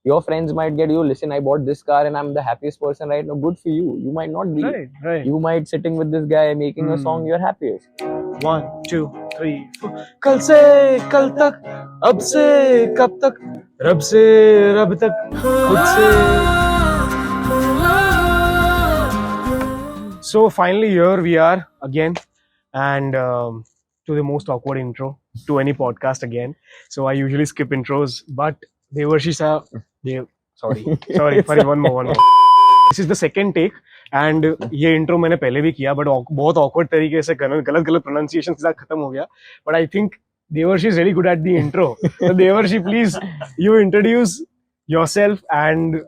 Your friends might get you, listen, I bought this car and I'm the happiest person right now. Good for you. You might not be. Right. You might sitting with this guy making a song, you're happiest. 1, 2, 3, 4. कल से कल तक, अब से कब तक, रब से रब तक, खुद से. So finally here we are again, and to the most awkward intro to any podcast again. So I usually skip intros, but Devarshi sir, sorry, one more. This is the second take, and ये intro मैंने पहले भी किया, but बहुत awkward तरीके से गलत pronunciation के साथ खत्म हो गया. But I think Devarshi is really good at the intro. So Devarshi, please, you introduce yourself and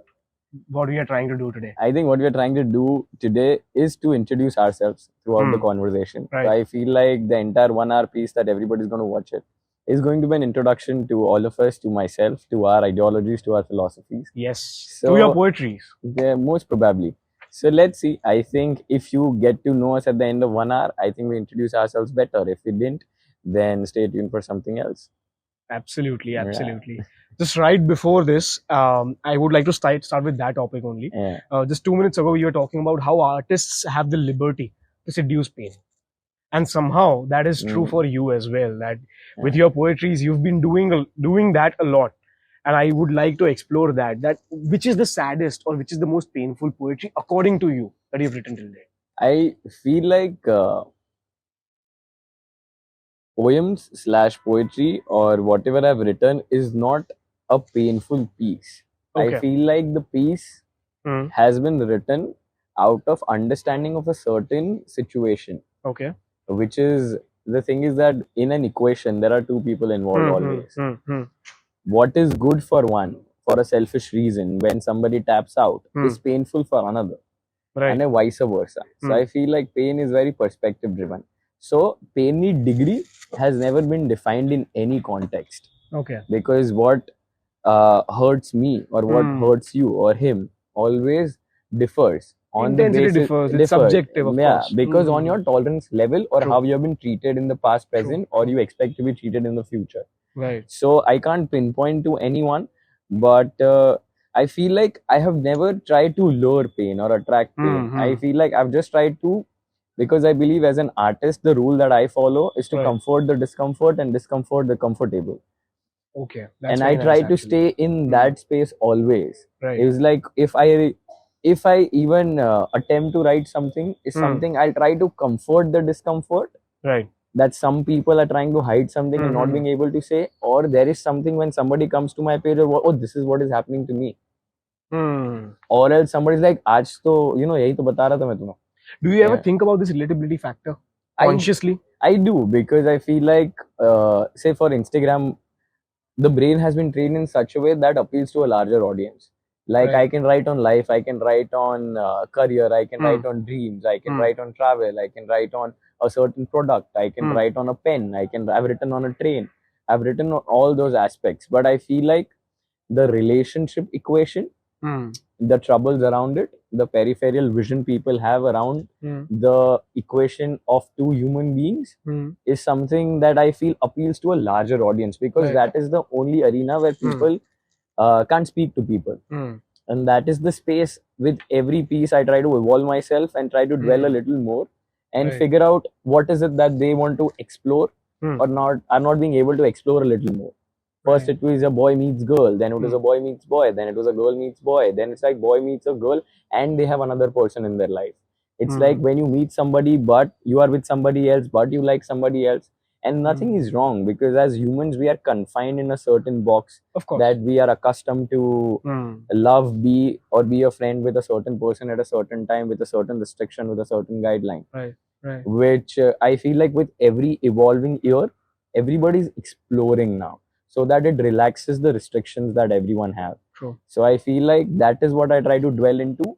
what we are trying to do today. I think what we are trying to do today is to introduce ourselves throughout the conversation. Right. So I feel like the entire 1 hour piece that everybody's going to watch it is going to be an introduction to all of us, to myself, to our ideologies, to our philosophies. Yes. So, to your poetries. Most probably. So let's see. I think if you get to know us at the end of 1 hour, I think we introduce ourselves better. If we didn't, then stay tuned for something else. Absolutely. Yeah. Just right before this, I would like to start with that topic only. Yeah. Just 2 minutes ago, you were talking about how artists have the liberty to seduce pain. And somehow that is true for you as well, that with your poetries, you've been doing that a lot. And I would like to explore that which is the saddest or which is the most painful poetry according to you that you've written till date? I feel like poems/poetry or whatever I've written is not a painful piece. Okay. I feel like the piece has been written out of understanding of a certain situation. Okay. Which is, the thing is that in an equation, there are two people involved always. What is good for one, for a selfish reason, when somebody taps out, is painful for another. Right. And vice versa. So I feel like pain is very perspective driven. So pain degree has never been defined in any context. Okay. Because what hurts me or what hurts you or him always differs. On Intensity the basis, differs. It's subjective, of course. Because on your tolerance level or how you have been treated in the past, present, or you expect to be treated in the future. Right. So I can't pinpoint to anyone, but I feel like I have never tried to lure pain or attract pain. I feel like I've just tried to, because I believe as an artist, the rule that I follow is to comfort the discomfort and discomfort the comfortable. Okay. And I try to stay in that space always. Right. It was like if I even attempt to write something, is something I'll try to comfort the discomfort. Right. That some people are trying to hide something and not being able to say, or there is something when somebody comes to my page, or, oh, this is what is happening to me. Or else somebody's like, aaj to, yahi to bata raha tha main tumhe. Do you ever think about this relatability factor consciously? I do, because I feel like, say for Instagram, the brain has been trained in such a way that appeals to a larger audience. Like I can write on life, I can write on career, I can write on dreams, I can write on travel, I can write on a certain product, I can write on a pen, I've written on a train, I've written on all those aspects. But I feel like the relationship equation, the troubles around it, the peripheral vision people have around the equation of two human beings is something that I feel appeals to a larger audience, because that is the only arena where people can't speak to people. And that is the space. With every piece I try to evolve myself and try to dwell a little more and figure out what is it that they want to explore or not. I'm not being able to explore a little more. First it was a boy meets girl, then it was a boy meets boy, then it was a girl meets boy, then it's like boy meets a girl and they have another person in their life. It's like when you meet somebody but you are with somebody else but you like somebody else, and nothing is wrong, because as humans we are confined in a certain box that we are accustomed to love, be a friend with a certain person at a certain time with a certain restriction, with a certain guideline. Right. Which I feel like with every evolving year everybody's exploring now, so that it relaxes the restrictions that everyone have. True. So I feel like that is what I try to dwell into,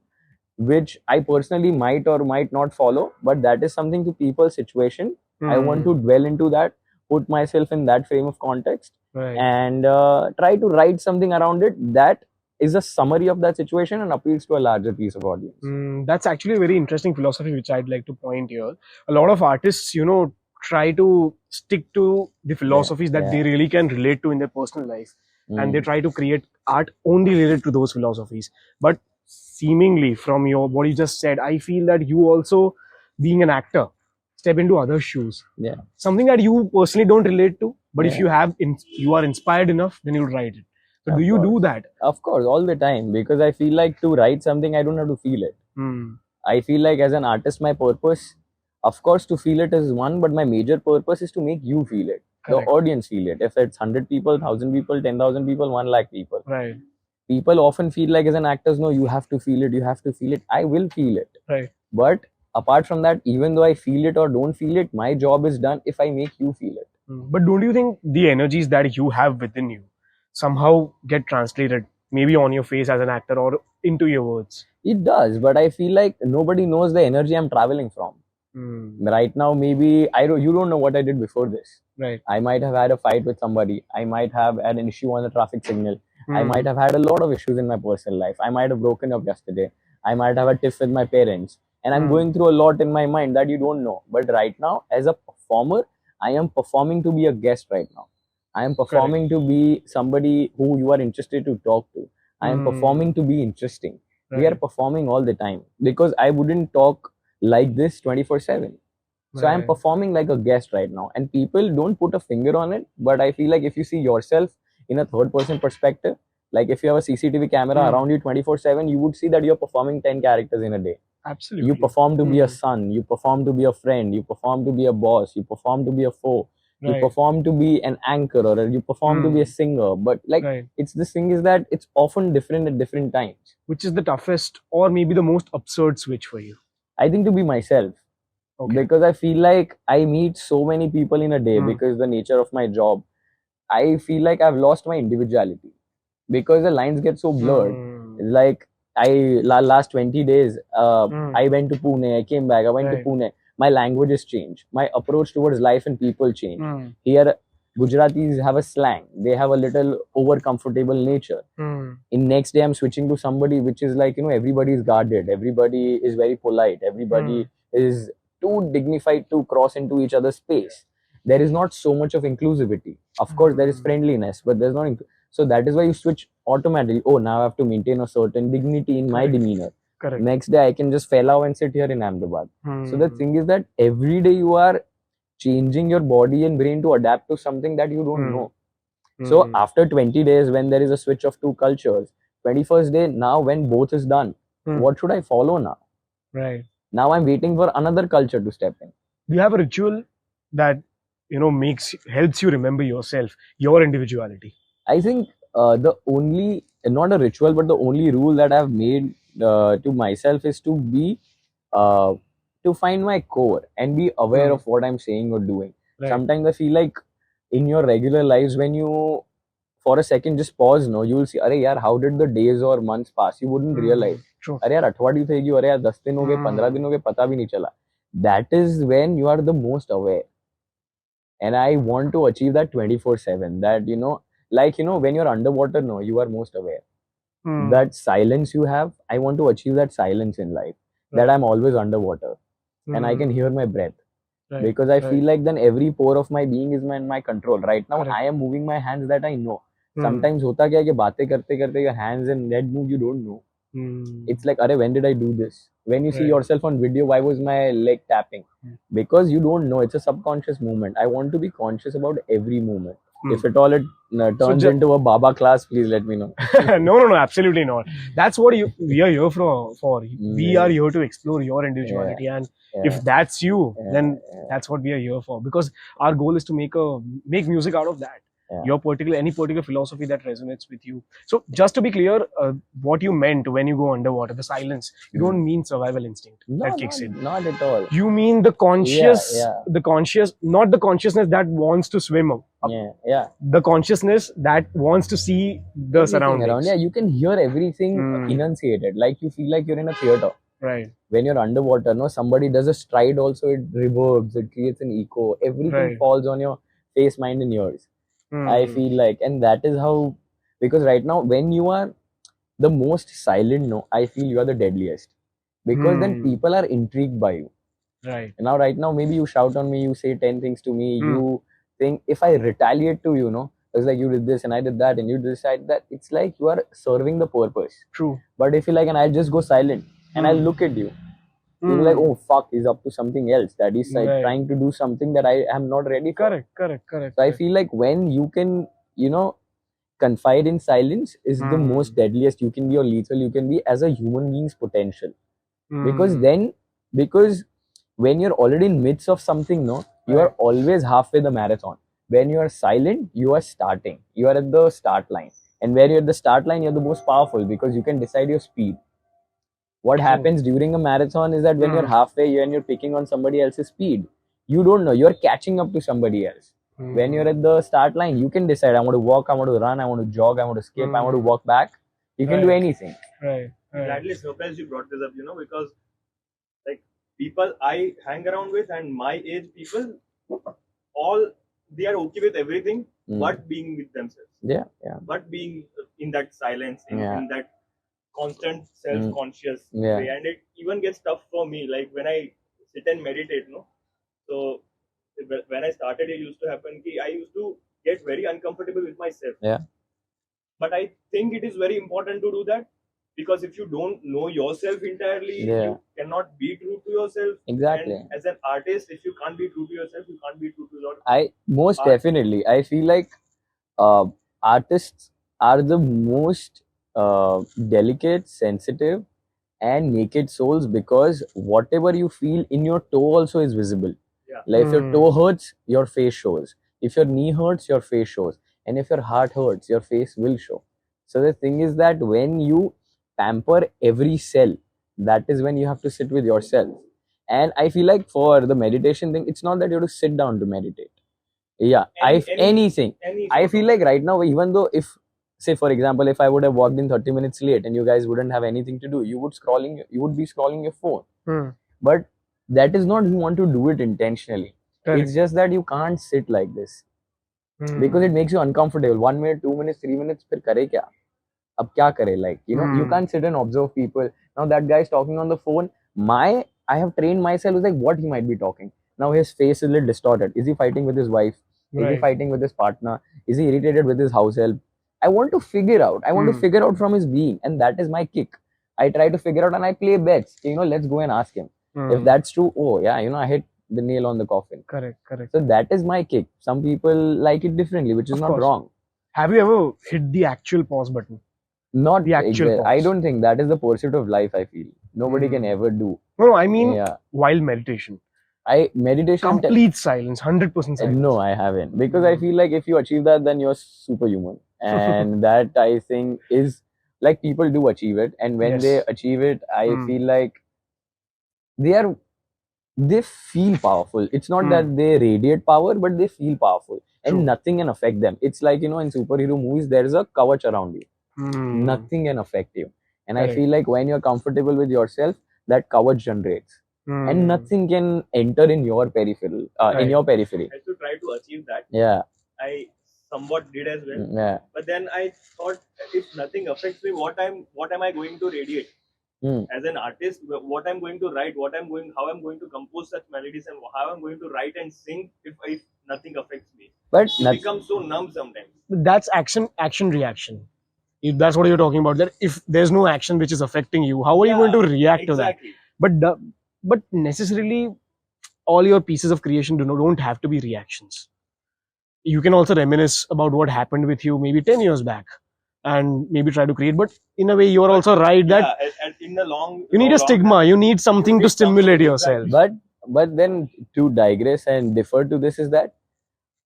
which I personally might or might not follow, but that is something to people's situation. I want to dwell into that, put myself in that frame of context, and try to write something around it that is a summary of that situation and appeals to a larger piece of audience. That's actually a very interesting philosophy which I'd like to point here. A lot of artists, try to stick to the philosophies that they really can relate to in their personal life. and they try to create art only related to those philosophies. But seemingly from your what you just said, I feel that you also, being an actor, step into other shoes. Yeah. Something that you personally don't relate to, but if Yeah. you are inspired enough, then you'll write it. So do Of you course. do that? Of course, all the time, because I feel like to write something, I don't have to feel it. Hmm. I feel like as an artist, my purpose, of course, to feel it is one, but my major purpose is to make you feel it, the Correct. audience feel it. If it's 100 people, 1,000 people, 10,000 people, 1 lakh people. Right. People often feel like as an actor, no, you have to feel it, you have to feel it. I will feel it. Right. But apart from that, even though I feel it or don't feel it, my job is done if I make you feel it. But don't you think the energies that you have within you somehow get translated maybe on your face as an actor or into your words? It does, but I feel like nobody knows the energy I'm traveling from. Right now, maybe you don't know what I did before this. Right. I might have had a fight with somebody. I might have had an issue on the traffic signal. I might have had a lot of issues in my personal life. I might have broken up yesterday. I might have a tiff with my parents. And I'm going through a lot in my mind that you don't know. But right now, as a performer, I am performing to be a guest right now. I am performing to be somebody who you are interested to talk to. I am performing to be interesting. We are performing all the time because I wouldn't talk like this 24/7. So I'm performing like a guest right now, and people don't put a finger on it. But I feel like if you see yourself in a third person perspective, like if you have a CCTV camera around you 24/7, you would see that you're performing 10 characters in a day. Absolutely. You perform to be a son, you perform to be a friend, you perform to be a boss, you perform to be a foe, you perform to be an anchor, or you perform to be a singer. But like it's the thing is that it's often different at different times. Which is the toughest or maybe the most absurd switch for you? I think to be myself. Because I feel like I meet so many people in a day because the nature of my job. I feel like I've lost my individuality because the lines get so blurred. Like last 20 days, I went to Pune, I came back, I went to Pune. My languages changed. My approach towards life and people changed. Here, Gujaratis have a slang. They have a little over comfortable nature. In next day, I'm switching to somebody which is like, everybody is guarded. Everybody is very polite. Everybody is too dignified to cross into each other's space. There is not so much of inclusivity. Of course, there is friendliness, but there's not. So that is why you switch automatically. Oh, now I have to maintain a certain dignity in my demeanor. Correct. Next day, I can just fell out and sit here in Ahmedabad. So the thing is that every day you are changing your body and brain to adapt to something that you don't know. So after 20 days, when there is a switch of two cultures, 21st day, now when both is done, what should I follow now? Right. Now I'm waiting for another culture to step in. Do you have a ritual that helps you remember yourself, your individuality? I think the only, not a ritual, but the only rule that I've made to myself is to be to find my core and be aware of what I'm saying or doing. Right. Sometimes I feel like in your regular lives, when you for a second just pause, you will see, अरे यार, how did the days or months pass? You wouldn't realize. True. अरे यार, अठवाडिયું થઈ ગયું, अरे यार 10 दिन हो गए, 15 दिन हो गए, पता भी नहीं चला. That is when you are the most aware. And I want to achieve that 24/7. That, when you're underwater, you are most aware. That silence you have, I want to achieve that silence in life. That I'm always underwater. And I can hear my breath. Right. Because I feel like then every pore of my being is in my control. Right now, I am moving my hands that I know. Sometimes hota kya hai ki baatein karte your hands and head move, you don't know. It's like, when did I do this? When you see yourself on video, why was my leg tapping? Because you don't know. It's a subconscious movement. I want to be conscious about every movement. If at all it turns into a Baba class, please let me know. No, absolutely not. That's what we are here for. We are here to explore your individuality, and if that's you, then that's what we are here for. Because our goal is to make music out of that. Any particular philosophy that resonates with you. So just to be clear, what you meant when you go underwater, the silence, you don't mean survival instinct that kicks in. Not at all. You mean the conscious, not the consciousness that wants to swim up. The consciousness that wants to see the surroundings. You can hear everything enunciated. Like you feel like you're in a theater. Right. When you're underwater, somebody does a stride also, it reverbs, it creates an echo. Everything falls on your face, mind and ears. I feel like, and that is how, because right now when you are the most silent, I feel you are the deadliest, because then people are intrigued by you. Right. And now right now maybe you shout on me, you say 10 things to me, you think if I retaliate to you, It's like you did this and I did that and you decide that. It's like you are serving the purpose. True. But if you like, and I just go silent and I look at you, you'll be like, oh fuck, he's up to something else. That he's like Right. trying to do something that I am not ready for. Correct. So I feel like when you can, confide in silence is the most deadliest you can be, or lethal you can be as a human being's potential. Because when you're already in midst of something, no, you are always halfway the marathon. When you are silent, you are starting. You are at the start line. And when you're at the start line, you're the most powerful because you can decide your speed. What happens during a marathon is that when you're halfway and you're picking on somebody else's speed, you don't know. You're catching up to somebody else. When you're at the start line, you can decide, I want to walk, I want to run, I want to jog, I want to skip, I want to walk back. You can do anything. Right. Gladly surprised you brought this up, because like people I hang around with and my age people, all they are okay with everything but being with themselves. Yeah. But being in that silence, in that constant self-conscious Yeah. way. And it even gets tough for me, like when I sit and meditate, so when I started, it used to happen I used to get very uncomfortable with myself. Yeah. But I think it is very important to do that, because if you don't know yourself entirely, you cannot be true to yourself. Exactly. And as an artist, if you can't be true to yourself, you can't be true to your most art. definitely. I feel like artists are the most delicate, sensitive, and naked souls, because whatever you feel in your toe also is visible. Yeah. Like if your toe hurts, your face shows. If your knee hurts, your face shows. And if your heart hurts, your face will show. So the thing is that when you pamper every cell, that is when you have to sit with yourself. And I feel like for the meditation thing, it's not that you have to sit down to meditate. Yeah, anything. I feel like right now, even though if, say for example, if I would have walked in 30 minutes late and you guys wouldn't have anything to do, you would be scrolling your phone. But that is not you want to do it intentionally. It's just that you can't sit like this because it makes you uncomfortable. 1 minute, 2 minutes, 3 minutes, फिर करे क्या? अब क्या करे? Like, you can't sit and observe people. Now that guy is talking on the phone. I have trained myself with like what he might be talking. Now his face is a little distorted. Is he fighting with his wife? Is he fighting with his partner? Is he irritated with his house help? I want to figure out. I want to figure out from his being, and that is my kick. I try to figure out and I play bets. Let's go and ask him. If that's true, oh yeah, I hit the nail on the coffin. Correct. So that is my kick. Some people like it differently, which is not wrong. Have you ever hit the actual pause button? Not the actual pause. I don't think that is the pursuit of life. I feel nobody can ever do. No, I mean while meditation. Meditation complete silence, 100% silence. No, I haven't, because I feel like if you achieve that, then you're superhuman, and that I think is like people do achieve it, and when they achieve it, I feel like they feel powerful. It's not that they radiate power, but they feel powerful, and nothing can affect them. It's like in superhero movies, there is a kavach around you. Nothing can affect you, and I feel like when you're comfortable with yourself, that kavach generates. And nothing can enter in your peripheral, in your periphery. I had to try to achieve that. Yeah. I somewhat did as well. Yeah. But then I thought, if nothing affects me, what am I going to radiate? As an artist, what I'm going to write, how I'm going to compose such melodies, and how I'm going to write and sing if nothing affects me. But it becomes so numb sometimes. That's action reaction. If that's what you're talking about, that if there's no action which is affecting you, how are you going to react to that? But necessarily, all your pieces of creation don't have to be reactions. You can also reminisce about what happened with you maybe 10 years back, and maybe try to create. But in a way, you're also right that in the long, you need a stigma. You need something to stimulate yourself. But then to digress and differ to this is that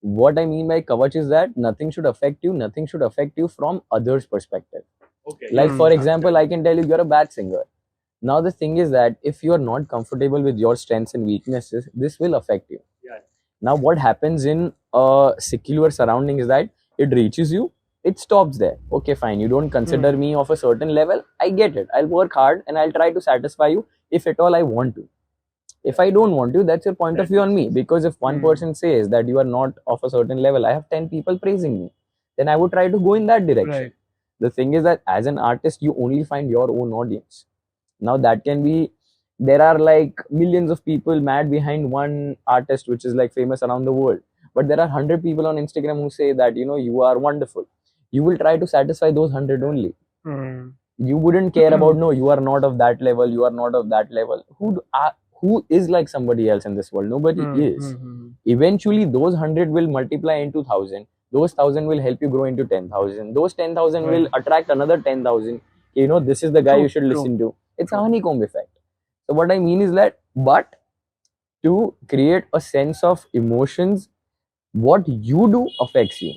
what I mean by kavach is that nothing should affect you. Nothing should affect you from others' perspective. Okay. Like for example, I can tell you you're a bad singer. Now the thing is that if you are not comfortable with your strengths and weaknesses, this will affect you. Yeah. Now what happens in a secular surrounding is that it reaches you, it stops there. Okay, fine. You don't consider me of a certain level. I get it. I'll work hard and I'll try to satisfy you if at all I want to. If I don't want to, that's your point of view on me. Because if one person says that you are not of a certain level, I have 10 people praising me, then I would try to go in that direction. Right. The thing is that as an artist, you only find your own audience. Now that can be, there are like millions of people mad behind one artist which is like famous around the world. but there are 100 people on Instagram who say that, you know, you are wonderful. You will try to satisfy those 100 only. You wouldn't care about, no, you are not of that level, you are not of that level. Who is like somebody else in this world? Nobody is. Eventually those 100 will multiply into 1,000. Those 1,000 will help you grow into 10,000. Those 10,000 will attract another 10,000. You know, this is the guy you should listen to. It's a honeycomb effect. So what I mean is that, but to create a sense of emotions, what you do affects you.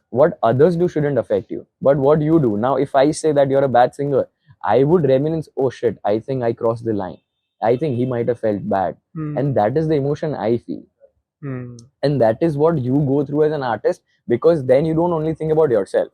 What others do shouldn't affect you, but what you do. Now, if I say that you're a bad singer, I would reminisce, oh shit, I think I crossed the line. I think he might have felt bad. And that is the emotion I feel. And that is what you go through as an artist, because then you don't only think about yourself.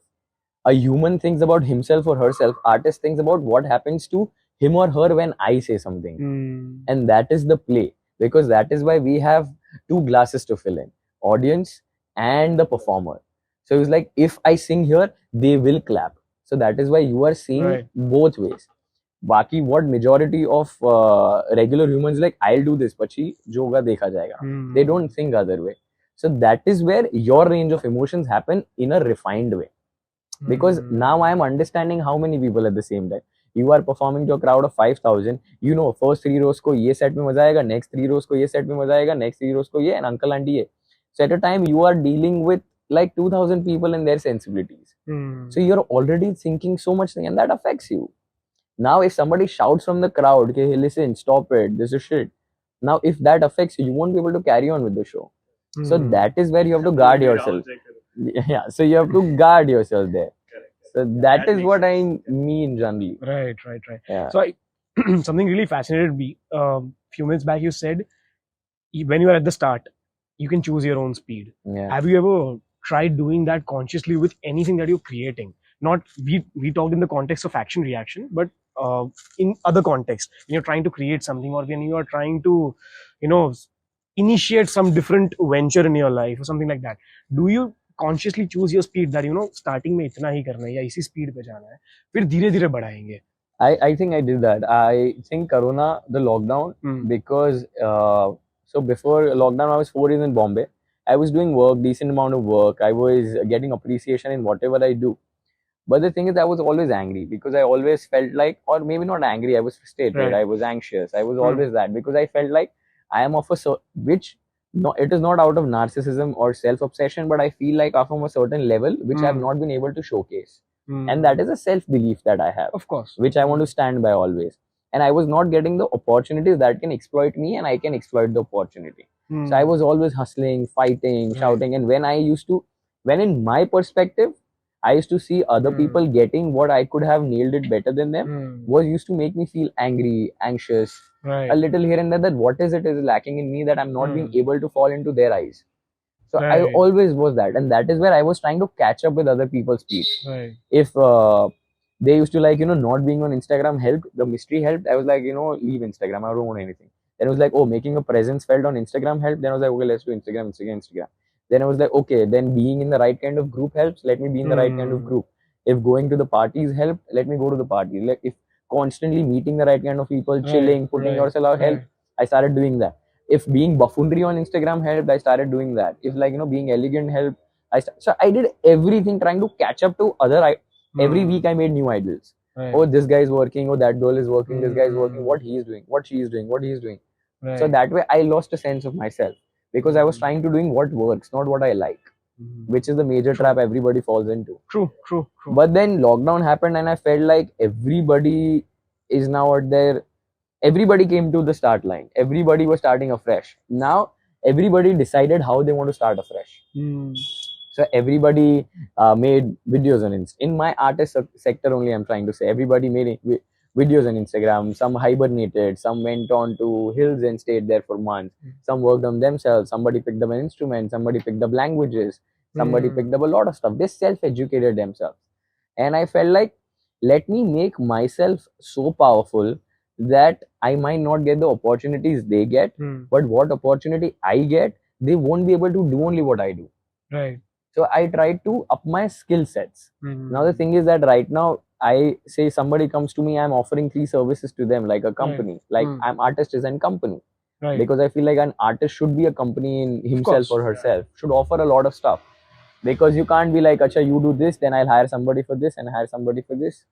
A human thinks about himself or herself. Artist thinks about what happens to him or her when I say something. And that is the play, because that is why we have two glasses to fill in: audience and the performer. So it's like, if I sing here, they will clap. So that is why you are seeing both ways. Baki, what majority of regular humans like, I'll do this, pachi jo hoga dekha jayega. They don't think other way. So that is where your range of emotions happen in a refined way. Because now I am understanding how many people at the same time. You are performing to a crowd of 5,000. You know, first 3 rows ko ye set mein maza aayega, next 3 rows ko ye set mein maza aayega, next 3 rows ko ye, and uncle auntie ye. So at a time you are dealing with like 2,000 people and their sensibilities. So you're already thinking so much thing, and that affects you. Now, if somebody shouts from the crowd, okay, hey, listen, stop it, this is shit. Now, if that affects you, you won't be able to carry on with the show. So that is where you have to guard yourself. Yeah, so you have to guard yourself there. So that is what I mean generally. Right. Yeah. So something really fascinated me. Few minutes back, you said when you are at the start, you can choose your own speed. Yeah. Have you ever tried doing that consciously with anything that you're creating? Not we talked in the context of action reaction, but in other contexts, when you're trying to create something, or when you are trying to, you know, initiate some different venture in your life or something like that, do you consciously choose your speed that, you know, starting में इतना ही करना है या इसी speed पे जाना है, फिर धीरे धीरे बढ़ाएंगे? I think I did that. I think Corona, the lockdown, because so before lockdown, I was 4 years in Bombay. I was doing work, decent amount of work. I was getting appreciation in whatever I do. But the thing is, I was always angry, because I always felt like, or maybe not angry, I was frustrated, I was anxious, I was always that, because I felt like I am of a which, no, it is not out of narcissism or self-obsession, but I feel like I'm from a certain level which I have not been able to showcase. And that is a self-belief that I have, Of course, which I want to stand by always. And I was not getting the opportunities that can exploit me, and I can exploit the opportunity. So I was always hustling, fighting, shouting. And when in my perspective, I used to see other people getting what I could have nailed it better than them, was used to make me feel angry, anxious, a little here and there, that what is lacking in me that I'm not being able to fall into their eyes. So I always was that, and that is where I was trying to catch up with other people's speed. If they used to like, you know, not being on Instagram helped, the mystery helped, I was like, you know, leave Instagram, I don't want anything. Then it was like, oh, making a presence felt on Instagram helped. Then I was like, okay, let's do Instagram. Then I was like, okay, then being in the right kind of group helps. Let me be in the right kind of group. If going to the parties helped, let me go to the parties. Like, if constantly meeting the right kind of people, chilling, putting yourself out helped, I started doing that. If being buffoonry on Instagram helped, I started doing that. If, like, you know, being elegant helped, so I did everything trying to catch up to other. Every week I made new idols. Oh, this guy is working. Oh, that girl is working. This guy is working. What he is doing, what she is doing, what he is doing. So that way I lost a sense of myself, because I was trying to doing what works, not what I like, which is the major trap everybody falls into. True. But then lockdown happened, and I felt like everybody is now out there. Everybody came to the start line. Everybody was starting afresh. Now everybody decided how they want to start afresh. So everybody made videos on in my artist sector only. I'm trying to say everybody made videos on Instagram. Some hibernated, some went on to hills and stayed there for months. Some worked on themselves. Somebody picked up an instrument. Somebody picked up languages. Somebody picked up a lot of stuff. They self-educated themselves. And I felt like, let me make myself so powerful that I might not get the opportunities they get, but what opportunity I get, they won't be able to do only what I do. Right. So I tried to up my skill sets. Now the thing is that right now, I say somebody comes to me, I'm offering 3 services to them, like a company, like I'm Artist and company. Right. Because I feel like an artist should be a company in himself course. or herself, should offer a lot of stuff. Because you can't be like, acha, you do this, then I'll hire somebody for this and hire somebody for this.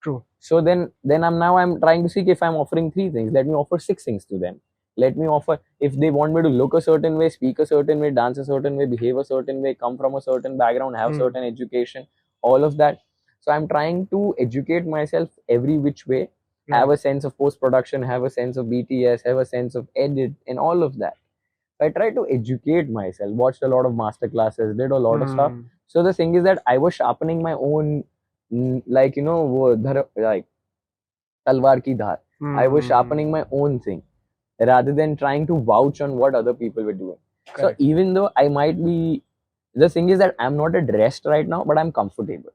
True. So then I'm trying to see if I'm offering 3 things, let me offer 6 things to them. Let me offer, if they want me to look a certain way, speak a certain way, dance a certain way, behave a certain way, come from a certain background, have certain education, all of that. So I'm trying to educate myself every which way, have a sense of post production, have a sense of BTS, have a sense of edit, and all of that. I tried to educate myself, watched a lot of master classes, did a lot of stuff. So the thing is that I was sharpening my own, like, like talwar ki dhar. I was sharpening my own thing rather than trying to vouch on what other people were doing. Correct. So even though I might be, the thing is that I'm not at rest right now, but I'm comfortable.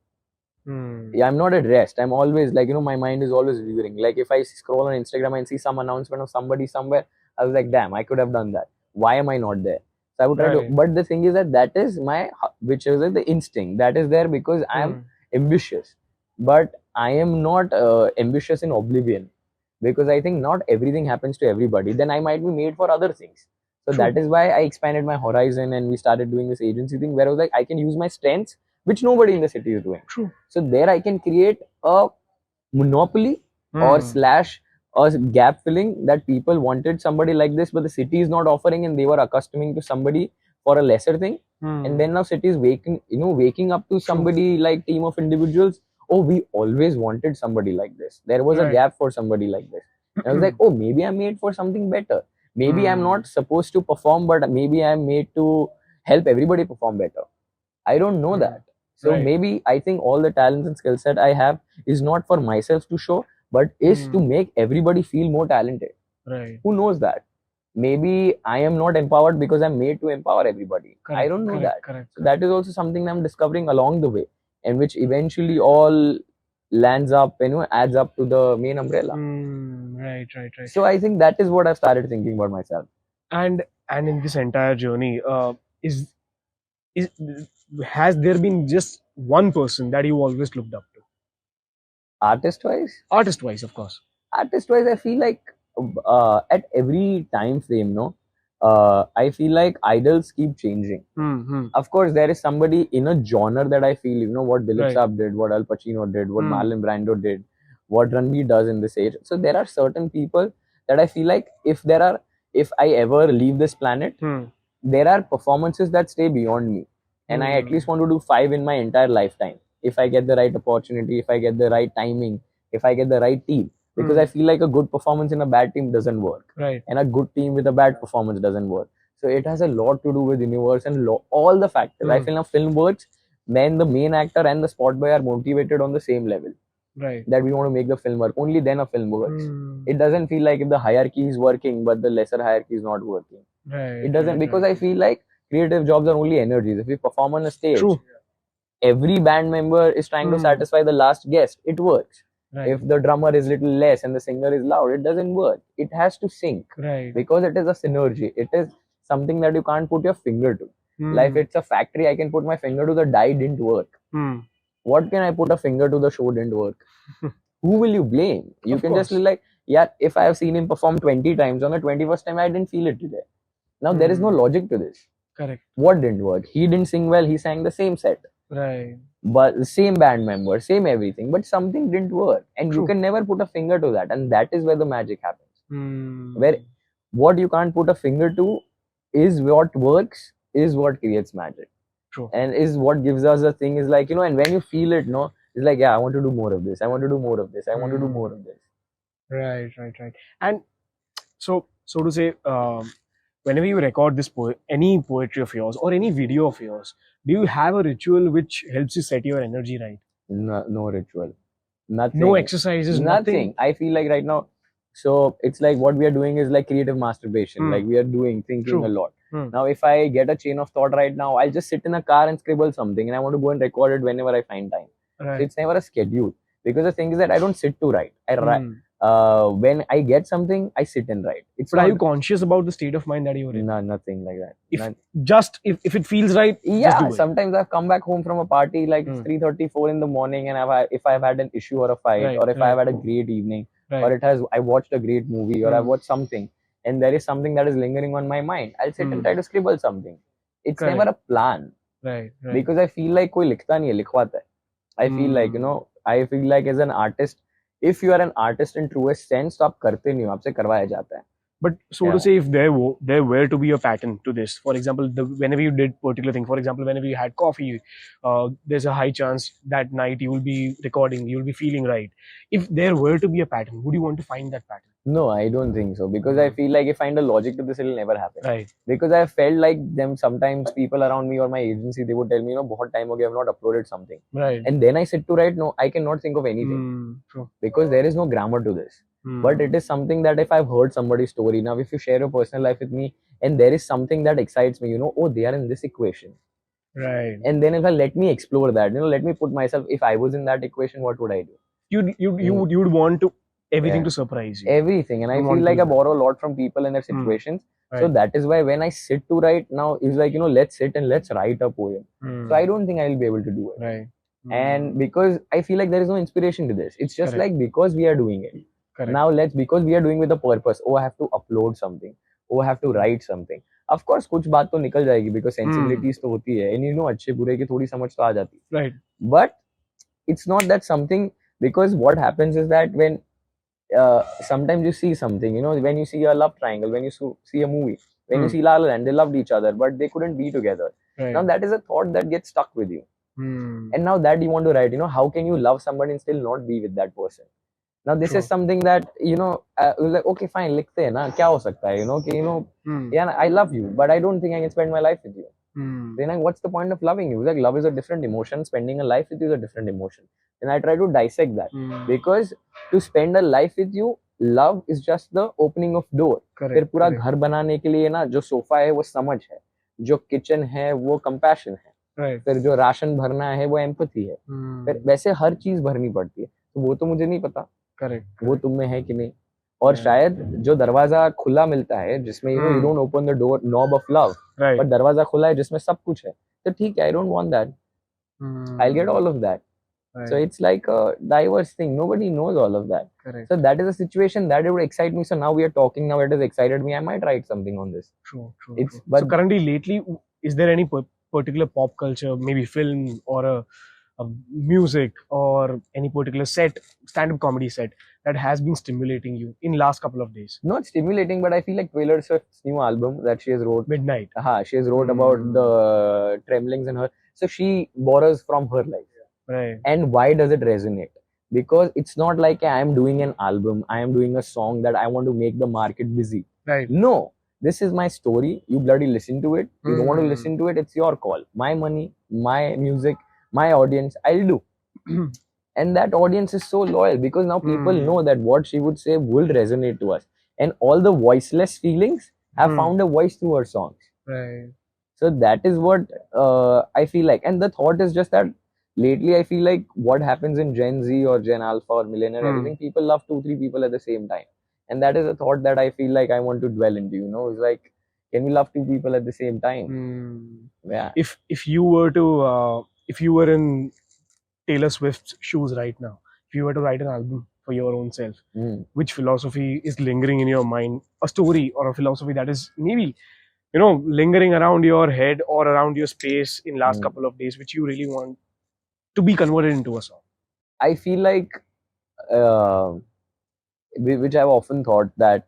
Yeah, I'm not at rest. I'm always like, my mind is always reviewing. Like if I scroll on Instagram and see some announcement of somebody somewhere, I was like, damn, I could have done that. Why am I not there? So I would try to, but the thing is that is my, which is like the instinct that is there because I am ambitious, but I am not ambitious in oblivion, because I think not everything happens to everybody. Then I might be made for other things. So that is why I expanded my horizon and we started doing this agency thing where I was like, I can use my strengths, which nobody in the city is doing. True. So there I can create a monopoly or slash a gap filling that people wanted somebody like this, but the city is not offering, and they were accustoming to somebody for a lesser thing. And then now city is waking up to somebody like team of individuals. Oh, we always wanted somebody like this. There was a gap for somebody like this. And I was like, oh, maybe I'm made for something better. Maybe I'm not supposed to perform, but maybe I'm made to help everybody perform better. I don't know that. So maybe I think all the talents and skill set I have is not for myself to show, but is to make everybody feel more talented. Right. Who knows that? Maybe I am not empowered because I'm made to empower everybody. I don't know that. So that is also something I'm discovering along the way, and which eventually all lands up, adds up to the main umbrella. Right. So I think that is what I've started thinking about myself. And in this entire journey, is has there been just one person that you always looked up to? Artist wise, Of course. Artist wise, I feel like at every time frame, I feel like idols keep changing. Of course, there is somebody in a genre that I feel, what Dilip Saab did, what Al Pacino did, what Marlon Brando did, what Ranveer does in this age. So there are certain people that I feel like if I ever leave this planet, there are performances that stay beyond me, and I at least want to do 5 in my entire lifetime. If I get the right opportunity, if I get the right timing, if I get the right team. Because I feel like a good performance in a bad team doesn't work. Right. And a good team with a bad performance doesn't work. So it has a lot to do with universe and all the factors. I feel a film works when the main actor and the spot boy are motivated on the same level. Right. That we want to make the film work. Only then a film works. It doesn't feel like if the hierarchy is working but the lesser hierarchy is not working. Right. It doesn't, because I feel like creative jobs are only energies. If we perform on a stage, every band member is trying to satisfy the last guest. It works. If the drummer is little less and the singer is loud, it doesn't work. It has to sync. Because it is a synergy. It is something that you can't put your finger to. Like it's a factory, I can put my finger to the die didn't work. What can I put a finger to the show didn't work? Who will you blame? You can just be like, yeah, if I have seen him perform 20 times, on the 21st time I didn't feel it today. Now there is no logic to this. Correct. What didn't work? He didn't sing well, he sang the same set. Right. But the same band member, same everything, but something didn't work. And you can never put a finger to that. And that is where the magic happens. Where what you can't put a finger to is what works, is what creates magic. True. And is what gives us the thing is like, and when you feel it, it's like, yeah, I want to do more of this. I want to do more of this. I want to do more of this. Right. And so to say, whenever you record this any poetry of yours or any video of yours, do you have a ritual which helps you set your energy right? No ritual. Nothing. No exercises, nothing. I feel like right now, so it's like what we are doing is like creative masturbation. Like we are thinking a lot. Now, if I get a chain of thought right now, I'll just sit in a car and scribble something, and I want to go and record it whenever I find time. Right. So it's never a schedule, because the thing is that I don't sit to write. I write. When I get something, I sit and write. But are you conscious about the state of mind that you're in? No, nothing like that. If it feels right, yeah. just do it. Sometimes I've come back home from a party like 3:34 in the morning, and if I've had an issue or a fight, or if I've had a great evening, or I watched a great movie, or I watched something, and there is something that is lingering on my mind, I'll sit and try to scribble something. It's Correct. never a plan. Right. Because I feel like कोई लिखता नहीं है, लिखवाता है. I feel like, I feel like as an artist, if you are an artist in truest sense, तो आप करते नहीं हो, आपसे करवाया जाता है. But so to say, if there were to be a pattern to this, for example, whenever you did particular thing, for example, whenever you had coffee, there's a high chance that night you will be recording, you will be feeling right. If there were to be a pattern, would you want to find that pattern? No, I don't think so, because I feel like if I find a logic to this, it will never happen. Right. Because I felt like them sometimes people around me or my agency, they would tell me, बहुत time हो गया, I have not uploaded something. Right. And then I sit to write, no, I cannot think of anything. True. Because there is no grammar to this. But it is something that if I've heard somebody's story, now if you share your personal life with me and there is something that excites me, oh, they are in this equation. Right. And then if I let me explore that, let me put myself, if I was in that equation, what would I do? You'd want to everything to surprise you. Everything. And I feel like I borrow a lot from people and their situations. Right. So that is why when I sit to write now, it's like, let's sit and let's write a poem. So I don't think I will be able to do it. Right. And because I feel like there is no inspiration to this. It's just like because we are doing it. Correct. Now because we are doing with a purpose. Oh, I have to upload something. Oh, I have to write something. Of course, कुछ बात तो निकल जाएगी because sensibilities तो होती है. And अच्छे बुरे की थोड़ी समझ तो आ जाती है. Right. But it's not that something, because what happens is that when sometimes you see something, when you see a love triangle, when you see a movie, when you see La La Land, they loved each other, but they couldn't be together. Right. Now that is a thought that gets stuck with you. And now that you want to write, how can you love somebody and still not be with that person? Now this is something that, like, okay, fine, likhte hai na, kya ho sakta hai, yeah, I love you, but I don't think I can spend my life with you. Then what's the point of loving you? Like, love is a different emotion, spending a life with you is a different emotion. And I try to dissect that, because to spend a life with you, love is just the opening of door. फिर पूरा घर बनाने के लिए ना, जो sofa है वो समझ है, जो किचन है वो कंपैशन है, फिर जो राशन भरना है वो एम्पैथी है, फिर वैसे हर चीज भरनी पड़ती है. तो वो तो मुझे नहीं पता वो तुम में है कि नहीं. और शायद जो दरवाजा खुला मिलता है जिसमें you don't open the door knob of love, पर दरवाजा खुला है जिसमें सब कुछ है, तो ठीक है, I don't want that. I'll get all of that. So it's like a diverse thing. Nobody knows all of that. So that is a situation that it would excite me. So now we are talking. Now it has excited me. I might write something on this. True. But so currently, lately, is there any particular pop culture, maybe film or a music or any particular stand-up comedy set that has been stimulating you in last couple of days? Not stimulating, but I feel like Taylor Swift's new album that she has wrote, Midnight. She has wrote about the tremblings in her. So she borrows from her life. Right. And why does it resonate? Because it's not like I am doing an album, I am doing a song that I want to make the market busy. Right. No, this is my story. You bloody listen to it. You don't want to listen to it, it's your call. My money, my music, my audience, I'll do. And that audience is so loyal because now people know that what she would say will resonate to us. And all the voiceless feelings have found a voice through her songs. Right. So that is what I feel like. And the thought is just that lately I feel like what happens in Gen Z or Gen Alpha or Millennial, everything, people love 2-3 people at the same time. And that is a thought that I feel like I want to dwell into, It's like, can we love 2 people at the same time? Yeah. If you were to, if you were in Taylor Swift's shoes right now, if you were to write an album for your own self, which philosophy is lingering in your mind? A story or a philosophy that is maybe, lingering around your head or around your space in last couple of days, which you really want to be converted into a song? I feel like, which I've often thought that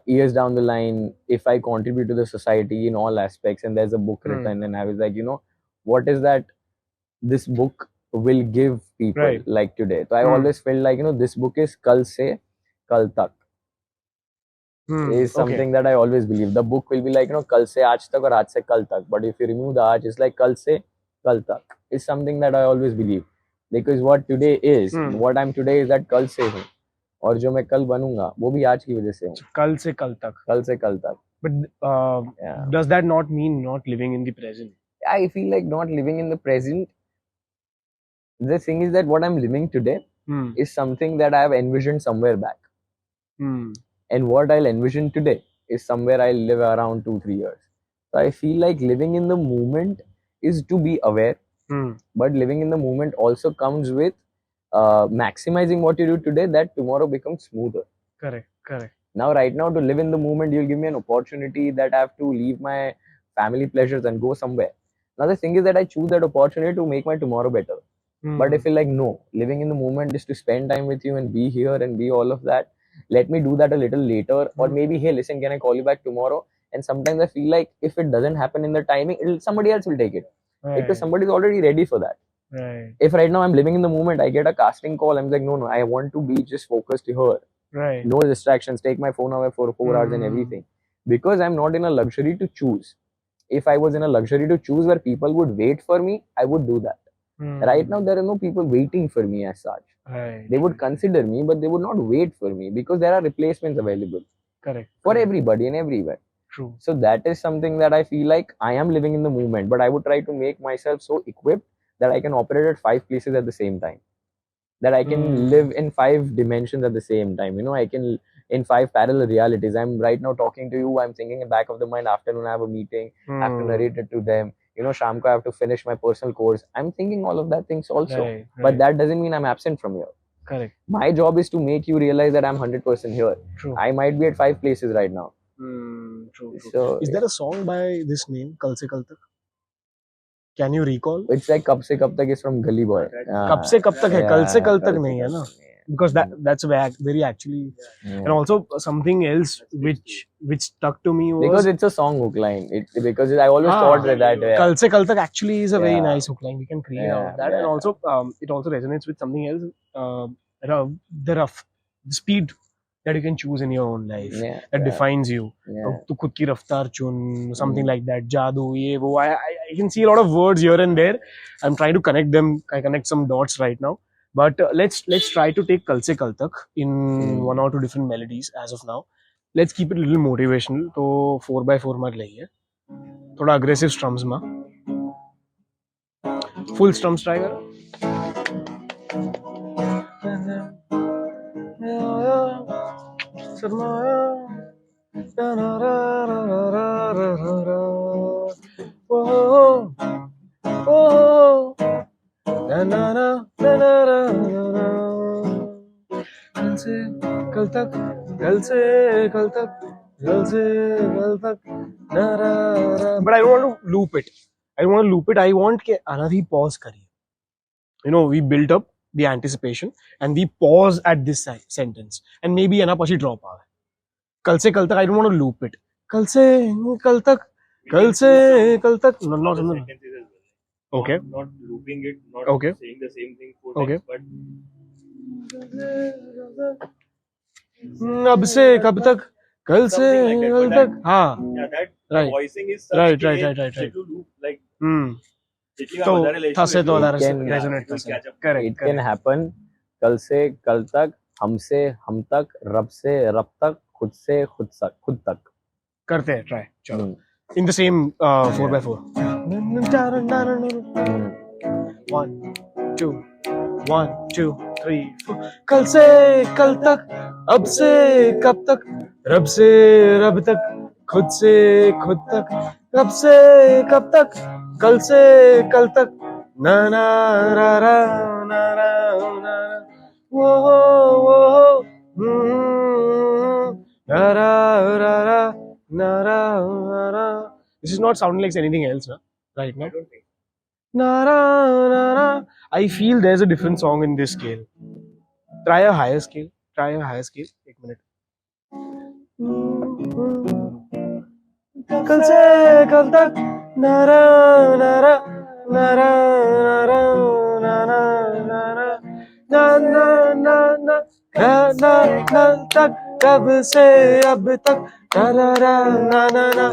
years down the line, if I contribute to the society in all aspects and there's a book written and I was like, what is that this book will give people like today? So I always felt like, this book is Kal Se Kal Tak. Is something that I always believe. The book will be like, Kal Se Aaj Tak or Aaj Se Kal Tak. But if you remove the Aaj, it's like Kal Se Kal Tak. Is something that I always believe. Because what today is, what I'm today is that Kal Se हूँ. और जो मैं कल बनूंगा वो भी आज की वजह से हूँ. कल से कल तक. कल से कल तक. But does that not mean not living in the present? I feel like not living in the present. The thing is that what I'm living today is something that I have envisioned somewhere back. And what I'll envision today is somewhere I'll live around 2-3 years. So I feel like living in the moment is to be aware. But living in the moment also comes with maximizing what you do today, that tomorrow becomes smoother. Correct. Now, right now, to live in the moment, you'll give me an opportunity that I have to leave my family pleasures and go somewhere. Now, the thing is that I choose that opportunity to make my tomorrow better. But I feel like, no, living in the moment is to spend time with you and be here and be all of that. Let me do that a little later. Or maybe, hey, listen, can I call you back tomorrow? And sometimes I feel like if it doesn't happen in the timing, somebody else will take it. Because somebody's already ready for that. Right. If right now I'm living in the moment, I get a casting call, I'm like, no, I want to be just focused here. Right. No distractions, take my phone away for 4 hours and everything. Because I'm not in a luxury to choose. If I was in a luxury to choose where people would wait for me, I would do that. Right now, there are no people waiting for me as such. They would consider me, but they would not wait for me because there are replacements available. Correct. For everybody and everywhere. True. So that is something that I feel like I am living in the moment, but I would try to make myself so equipped that I can operate at 5 places at the same time. That I can live in 5 dimensions at the same time. I can in 5 parallel realities. I'm right now talking to you. I'm thinking in the back of the mind, afternoon I have a meeting, I have to narrate it to them. Shamko, I have to finish my personal course. I'm thinking all of that things also. Right. But that doesn't mean I'm absent from here. Correct. My job is to make you realize that I'm 100% here. True. I might be at 5 places right now. True. So, is there a song by this name, Kal Se Kal Tak? Can you recall? It's like Kab Se Kal Tak is from Gully Boy. Kab Se Kal Tak hai, Kal Se Kal Tak nahi hai na? Because that's very actually, and also something else which stuck to me was because it's a song hook line. Because I always thought that Kal Se Kal Tak actually is a very nice hook line. We can create out of that, and also it also resonates with something else. The speed that you can choose in your own life that defines you. Tu khud ki raftar chun, something like that. Jadoo, ye wo. I can see a lot of words here and there. I'm trying to connect them. I connect some dots right now. But let's try to take Kal Se Kal Tak in 1 or 2 different melodies as of now. Let's keep it a little motivational. So 4x4 mar lahiye. Thoda aggressive strums ma. Full strums try kar. Kal tak, kal se kal tak, kal se kal tak, na ra ra. But I don't want to loop it. I want ke another pause kariye. We built up the anticipation and we pause at this sentence and maybe ana pachi drop aave. Kal se kal tak, I don't want to loop it. Kal se kal tak, kal se kal tak. Not okay. Not looping it, not saying the same thing 4 times, but अब से कब तक कल से कल तक that voicing is such right to loop like it can happen. Kal se kal tak, हमसे हम तक, रब से रब तक, खुद से खुद तक करते हैं try चलो in the same 4x4 1 2 1 2 3 4 कल से कल तक अब से कब तक रब से रब तक खुद से खुद तक कब से कब तक कल से कल तक ना ना रा रा ना रा ना वो na ra ra ra na ra ra. This is not sounding like anything else, na? Right now. I don't think. Na ra na ra. I feel there's a different song in this scale. Try a higher scale. एक minute. कल से कल तक ना ra na ra na ra na ra na na na ra na na na na na na तक कब से अब तक ना ना ना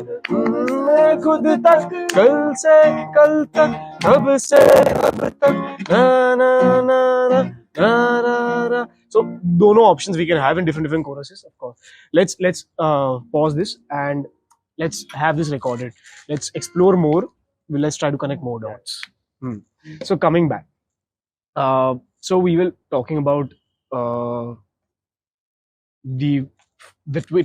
खुद तक कल से कल तक कब से अब तक ना ना ना ना ना. So दोनों options we can have in different choruses, of course. Let's pause this and let's have this recorded. Let's explore more. Let's try to connect more dots. So coming back, so we were talking about the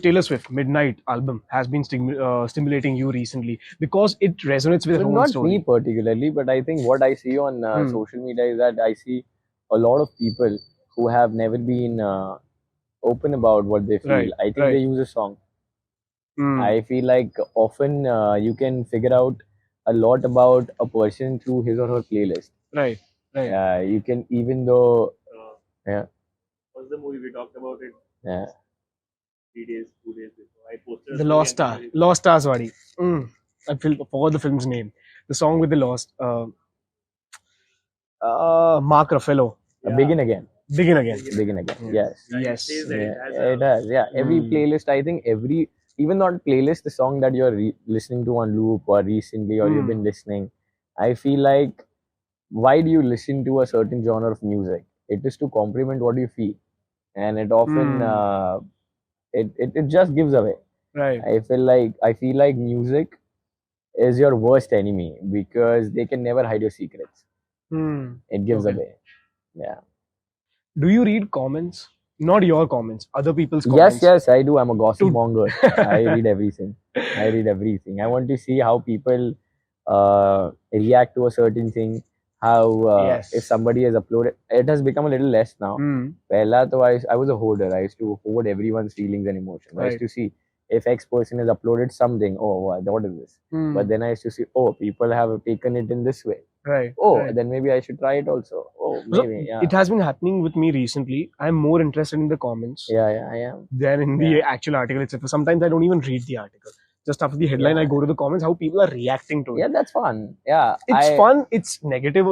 Taylor Swift Midnight album has been stimulating you recently because it resonates with her own not story. me particularly, but I think what I see on social media is that I see a lot of people who have never been open about what they feel. Right, I think right. they use a song. Mm. I feel like often you can figure out a lot about a person through his or her playlist. Right, right. You can, even though, Uh, yeah, what's the movie we talked about it yeah. 3 days, 2 days before? I posted a The story Lost and Star. somebody. Lost Stars, Wadi. Forgot the film's name. The song with the Lost. Mark Ruffalo. Yeah, Begin again. Begin Again. begin Begin again. again. Mm. Yes. Yeah, it Yes. says that Yeah, it has yeah, it a. has. Yeah, every Mm. playlist. I think even not playlist, the song that you're listening to on loop or recently, or you've been listening. I feel like, why do you listen to a certain genre of music? It is to complement what you feel, and it often Mm. it just gives away. Right. I feel like music is your worst enemy because they can never hide your secrets. Mm. It gives Okay. away. Yeah. Do you read comments? Not your comments, other people's Yes, comments. yes, I do. I'm a gossip To- monger. I read everything. I read everything. I want to see how people react to a certain thing. How Yes. if somebody has uploaded, it has become a little less now. Mm. Pehla to I was a hoarder. I used to hoard everyone's feelings and emotions. I used Right. to see if X person has uploaded something. Oh, what is this? But Mm. then I used to see, oh, people have taken it in this way. Right. Oh, Right. then maybe I should try it also. Oh, So maybe, yeah. it has been happening with me recently. I'm more interested in the comments Yeah, I am. than in the Yeah. actual article itself. Sometimes I don't even read the article. Just after the headline, I Yeah. go to the comments, how people are reacting to it. Yeah, that's fun. Yeah. It's fun. It's negative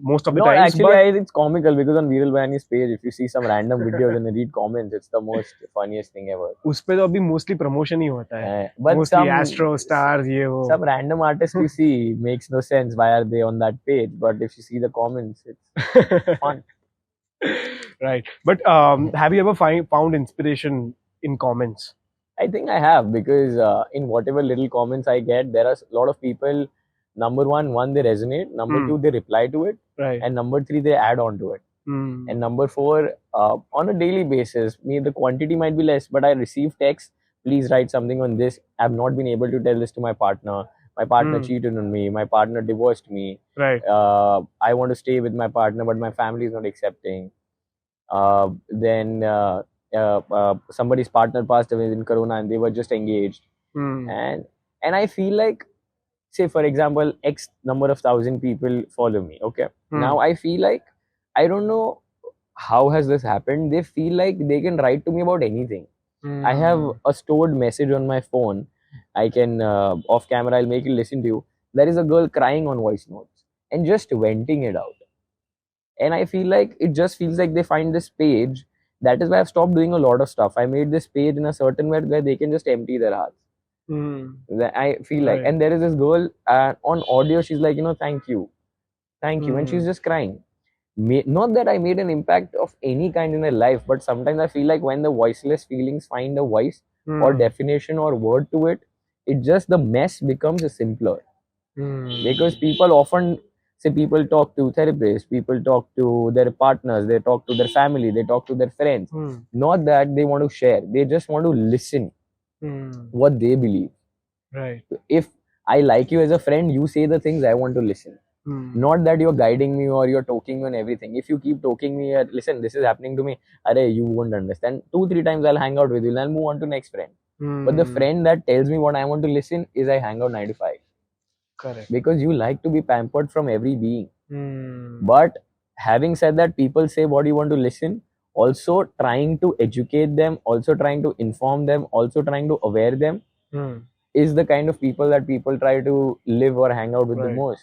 most of the No, times, actually, but it's comical because on Viral Vani's page, if you see some random videos and you read comments, it's the most funniest thing ever. उस पे तो अभी mostly promotion ही होता है. But Mostly Astro stars ये वो. some random artist you see makes no sense. Why are they on that page? But if you see the comments, it's fun. Right. But have you ever found inspiration in comments? I think I have, because in whatever little comments I get, there are a lot of people. Number one, they resonate. Number two, they reply to it. Right. And number three, they add on to it. And number four, on a daily basis, the quantity might be less, but I receive text. Please write something on this. I've not been able to tell this to my partner. My partner cheated on me. My partner divorced me. Right. I want to stay with my partner, but my family is not accepting. Then somebody's partner passed away in Corona, and they were just engaged. And I feel like, say for example, X number of thousand people follow me. Okay, now I feel like, I don't know how has this happened. They feel like they can write to me about anything. I have a stored message on my phone. I can off camera, I'll make you listen to you. There is a girl crying on voice notes and just venting it out. And I feel like it just feels like they find this page. That is why I've stopped doing a lot of stuff. I made this page in a certain way where they can just empty their hearts. I feel like, and there is this girl on audio. She's like, thank you, and she's just crying. Not that I made an impact of any kind in her life, but sometimes I feel like when the voiceless feelings find a voice or definition or word to it, it just, the mess becomes simpler. Because people often say, people talk to therapists, people talk to their partners, they talk to their family, they talk to their friends. Not that they want to share, they just want to listen what they believe. Right. If I like you as a friend, you say the things I want to listen. Not that you're guiding me or you're talking me on everything. If you keep talking me, listen, this is happening to me, you won't understand. 2-3 times I'll hang out with you and I'll move on to next friend. But the friend that tells me what I want to listen is, I hang out 9 to 5. Correct. Because you like to be pampered from every being. But having said that, people say what you want to listen, also trying to educate them, also trying to inform them, also trying to aware them, is the kind of people that people try to live or hang out with the most.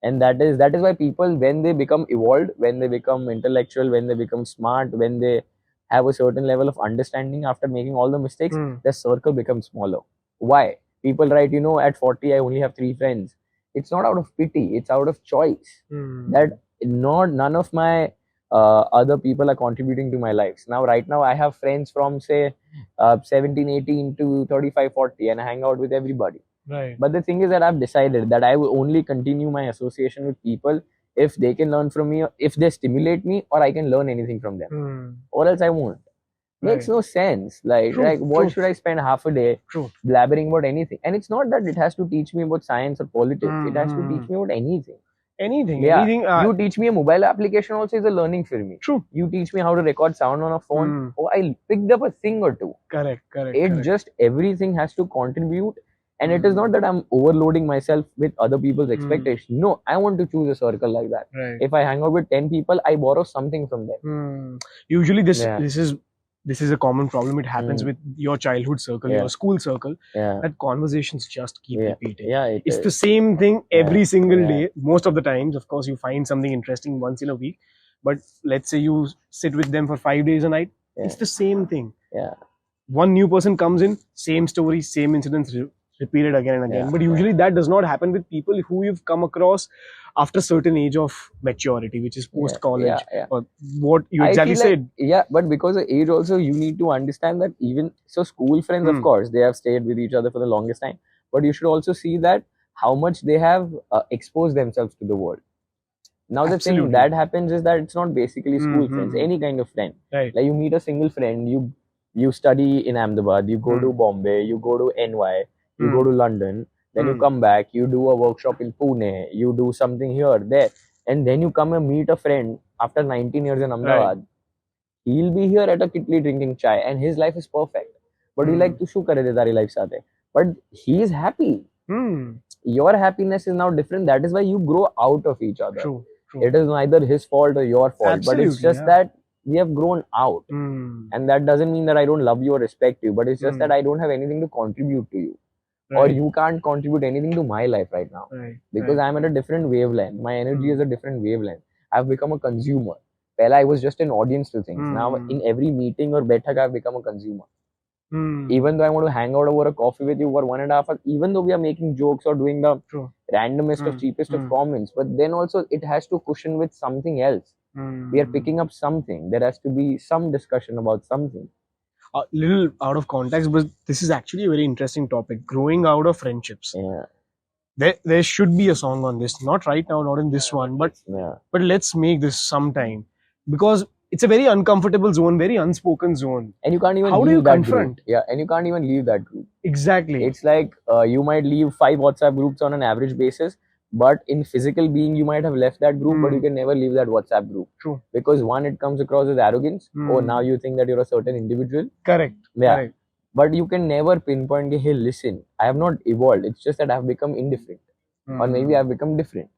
And that is why people, when they become evolved, when they become intellectual, when they become smart, when they have a certain level of understanding after making all the mistakes, their circle becomes smaller. Why? People write, at 40 I only have 3 friends. It's not out of pity, it's out of choice. That none of my other people are contributing to my lives. Now right now I have friends from, say, 17, 18 to 35, 40, and I hang out with everybody. Right. But the thing is that I've decided that I will only continue my association with people if they can learn from me, if they stimulate me, or I can learn anything from them. Or else I won't. Makes no sense. Like, what should I spend half a day blabbering about anything? And it's not that it has to teach me about science or politics. It has to teach me about anything. anything. You teach me a mobile application also is a learning for me. True. You teach me how to record sound on a phone. Oh, I picked up a thing or two. Correct. Just everything has to contribute. And it is not that I'm overloading myself with other people's expectations. No, I want to choose a circle like that. Right. If I hang out with 10 people, I borrow something from them. Usually this is a common problem. It happens with your childhood circle, your school circle, that conversations just keep repeating. It's the same thing every single day. Most of the times, of course, you find something interesting once in a week. But let's say you sit with them for 5 days a night. It's the same thing. One new person comes in, same story, same incidents repeated again and again. But usually that does not happen with people who you've come across after a certain age of maturity, which is post college, or what you exactly said. But because of age also, you need to understand that even so, school friends, of course, they have stayed with each other for the longest time. But you should also see that how much they have exposed themselves to the world. Now the thing that happens is that it's not basically school friends, any kind of friend. Right. Like you meet a single friend, you study in Ahmedabad, you go to Bombay, you go to NY, you go to London, then you come back, you do a workshop in Pune, you do something here, there, and then you come and meet a friend after 19 years in Ahmedabad. Right. He'll be here at a kitli drinking chai and his life is perfect. But you like, tu shu kare de tari life saate? But he is happy. Your happiness is now different. That is why you grow out of each other. True. It is neither his fault or your fault. Absolutely, but it's just that we have grown out. And that doesn't mean that I don't love you or respect you, but it's just that I don't have anything to contribute to you. Or you can't contribute anything to my life right now. Because I'm at a different wavelength. My energy is a different wavelength. I've become a consumer. Pehla I was just an audience to things. Now in every meeting or bethak, I've become a consumer. Even though I want to hang out over a coffee with you for 1.5 hours, even though we are making jokes or doing the randomest of cheapest of comments, but then also it has to cushion with something else. We are picking up something. There has to be some discussion about something. A little out of context, but this is actually a very interesting topic. Growing out of friendships. There should be a song on this. Not right now, not in this one, but let's make this sometime, because it's a very uncomfortable zone, very unspoken zone. And you can't even leave that group. And you can't even leave that group. Exactly. It's like you might leave 5 WhatsApp groups on an average basis, but in physical being, you might have left that group, but you can never leave that WhatsApp group. True. Because one, it comes across as arrogance. Oh, now you think that you're a certain individual. Correct. Correct. But you can never pinpoint, hey, listen, I have not evolved. It's just that I've become indifferent. Or maybe I've become different.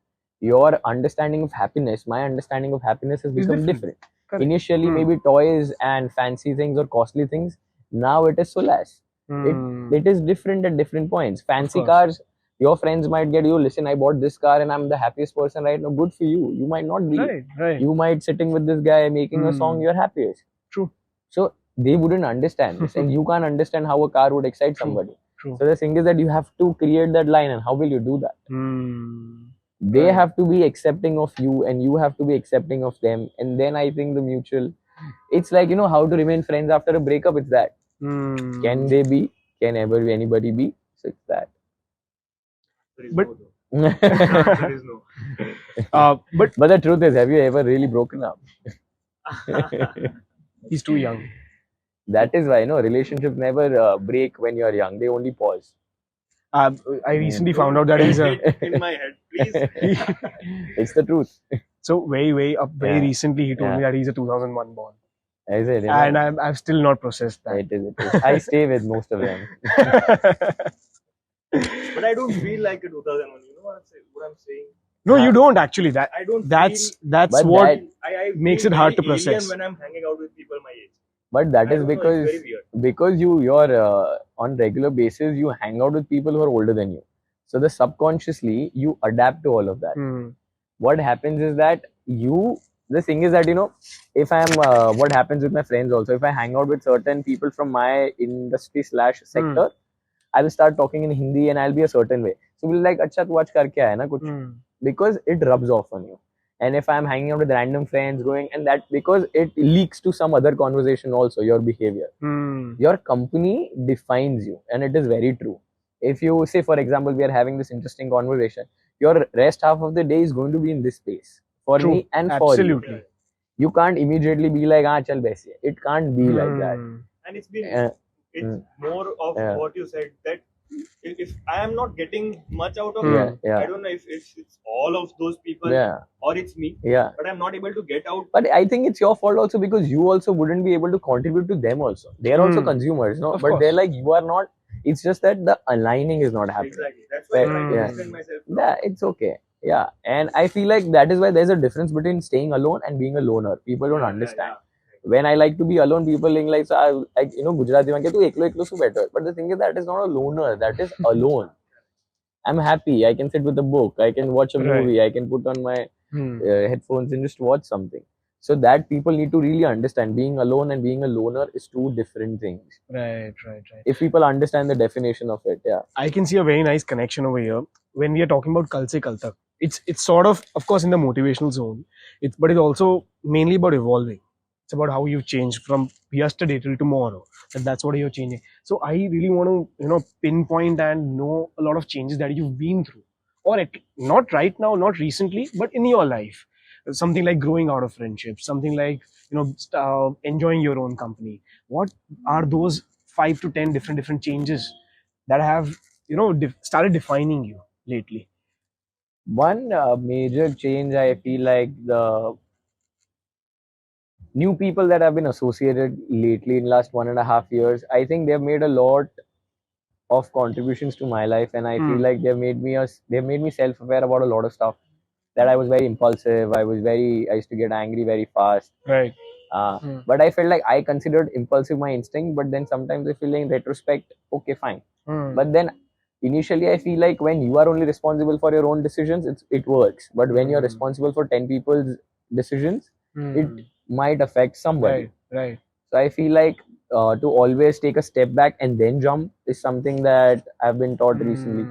Your understanding of happiness, my understanding of happiness has become different. Initially, maybe toys and fancy things or costly things. Now it is solace. It is different at different points. Fancy cars, your friends might get you, listen, I bought this car and I'm the happiest person right now. Good for you. You might not be. Right. You might sitting with this guy making a song, you're happiest. True. So they wouldn't understand this, and you can't understand how a car would excite somebody. True. So the thing is that you have to create that line, and how will you do that? They have to be accepting of you and you have to be accepting of them, and then I think the mutual, it's like, how to remain friends after a breakup. It's that. Can they be? Can ever anybody be? So it's that. But There is no. But the truth is, have you ever really broken up? He's too young. That is why relationships never break when you're young. They only pause. I recently found out that he's a. In my head, please. It's the truth. So very recently he told me that he's a 2001 born. Is it? And I've still not processed that. It is. I stay with most of them. But I don't feel like a 2001. You know what I'm saying? No, you don't actually. That I don't. That's feel, what I makes it hard to process. When I'm hanging out with people my age. But that is because you're on regular basis you hang out with people who are older than you. So the subconsciously you adapt to all of that. What happens is that the thing is that if I'm what happens with my friends also, if I hang out with certain people from my industry / sector, I will start talking in Hindi and I'll be a certain way. So we'll like, acha tu aaj kar ke aaya na kuch, because it rubs off on you. And if I'm hanging out with random friends going, and that because it leaks to some other conversation also, your behavior. Your company defines you, and it is very true. If you say, for example, we are having this interesting conversation, your rest half of the day is going to be in this space for me and for you. You can't immediately be like, chal baisi. It can't be like that. And it's been it's more of what you said, that if I am not getting much out of Yeah, it, yeah. I don't know if it's all of those people Yeah, or it's me, yeah. but I'm not able to get out. But I think it's your fault also, because you also wouldn't be able to contribute to them also. They are also consumers, no? Of But course. they're like, you are not. It's just that the aligning is not happening. Exactly. That's why I try to Yeah. distance myself from Yeah, it's okay. Yeah, and I feel like that is why there's a difference between staying alone and being a loner. People don't understand. When I like to be alone, people think like, so like Gujarati man, tu eklo eklo su better. But the thing is, that is not a loner. That is alone. I'm happy. I can sit with a book. I can watch a movie. I can put on my headphones and just watch something. So that people need to really understand. Being alone and being a loner is two different things. Right. If people understand the definition of it, yeah. I can see a very nice connection over here when we are talking about Kal Se Kal Tak. It's sort of course, in the motivational zone. But it's also mainly about evolving. It's about how you've changed from yesterday till tomorrow. That's what you're changing. So I really want to pinpoint and know a lot of changes that you've been through, or not right now, not recently, but in your life. Something like growing out of friendships, something like enjoying your own company. What are those 5 to 10 different changes that have started defining you lately? One major change, I feel like the new people that have been associated lately in last 1.5 years, I think they've made a lot of contributions to my life, and I feel like they've made me self-aware about a lot of stuff. That I was very impulsive. I used to get angry very fast. Right. But I felt like I considered impulsive my instinct, but then sometimes I feel like in retrospect, okay, fine. But then initially I feel like when you are only responsible for your own decisions, it works. But when you're responsible for 10 people's decisions, it might affect somebody. Right. So I feel like to always take a step back and then jump is something that I've been taught recently.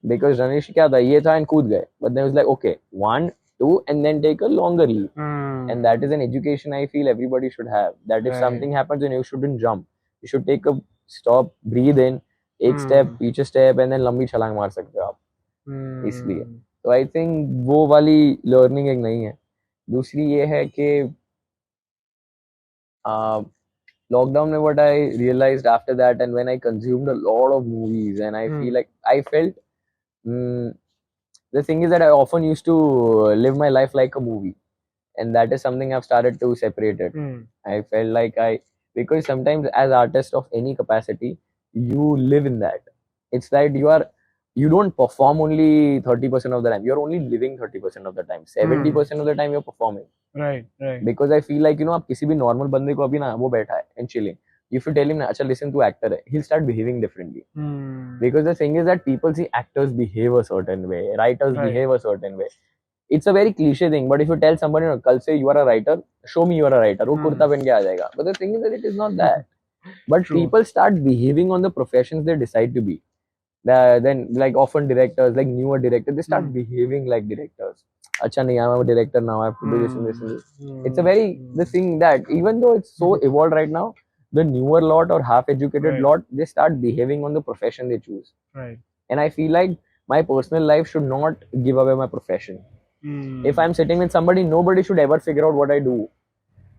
Because Ranesh kya tha, ye tha and kood gaye. But then it was like, okay, 1, 2, and then take a longer leap. And that is an education I feel everybody should have. That if something happens, then you shouldn't jump. You should take a stop, breathe in, एक step, पीछे step, and then लंबी छलांग मार सकते हो आप इसलिए. तो आई थिंक वो वाली लर्निंग एक नहीं है. दूसरी ये है कि lockdown में what I realized after that, and when I consumed a lot of movies, and I feel like I felt the thing is that I often used to live my life like a movie, and that is something I've started to separate it. I felt like because sometimes as artists of any capacity, you live in that. It's that you don't perform only 30% of the time. You're only living 30% of the time. 70% of the time you're performing. Right. Because I feel like आप किसी भी normal बंदे को अभी ना वो बैठा है and chilling. If you tell him ना अच्छा listen to actor है, he'll start behaving differently. Because the thing is that people see actors behave a certain way, writers behave a certain way. It's a very cliche thing, but if you tell somebody, कल से you are a writer, show me you are a writer, वो कुर्ता पहन के आ जाएगा. But the thing is that it is not that. But people start behaving on the professions they decide to be. Then like often directors, like newer directors, they start behaving like directors. Acha nahi, I'm a director now, I have to do this and this and this. It's a very the thing that even though it's so evolved right now, the newer lot or half educated lot, they start behaving on the profession they choose. Right. And I feel like my personal life should not give away my profession. If I'm sitting with somebody, nobody should ever figure out what I do.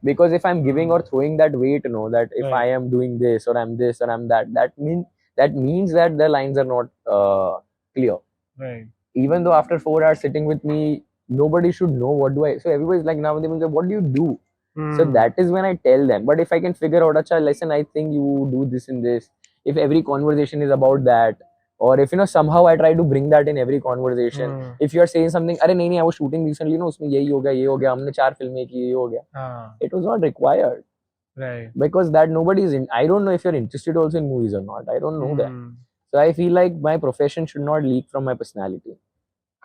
Because if I'm giving or throwing that weight, that if I am doing this or I'm this or I'm that, that means that the lines are not clear. Right. Even though after 4 hours sitting with me, nobody should know what do I. So everybody's like, now they will say, what do you do? So that is when I tell them. But if I can figure out, acha, listen, I think you do this and this. If every conversation is about that, or if somehow I try to bring that in every conversation. If you are saying something, अरे नहीं I was shooting recently, उसमें यही हो गया, हमने 4 फिल्में की, ये हो गया. It was not required. Right. Because that nobody is in. I don't know if you're interested also in movies or not. I don't know that. So I feel like my profession should not leak from my personality.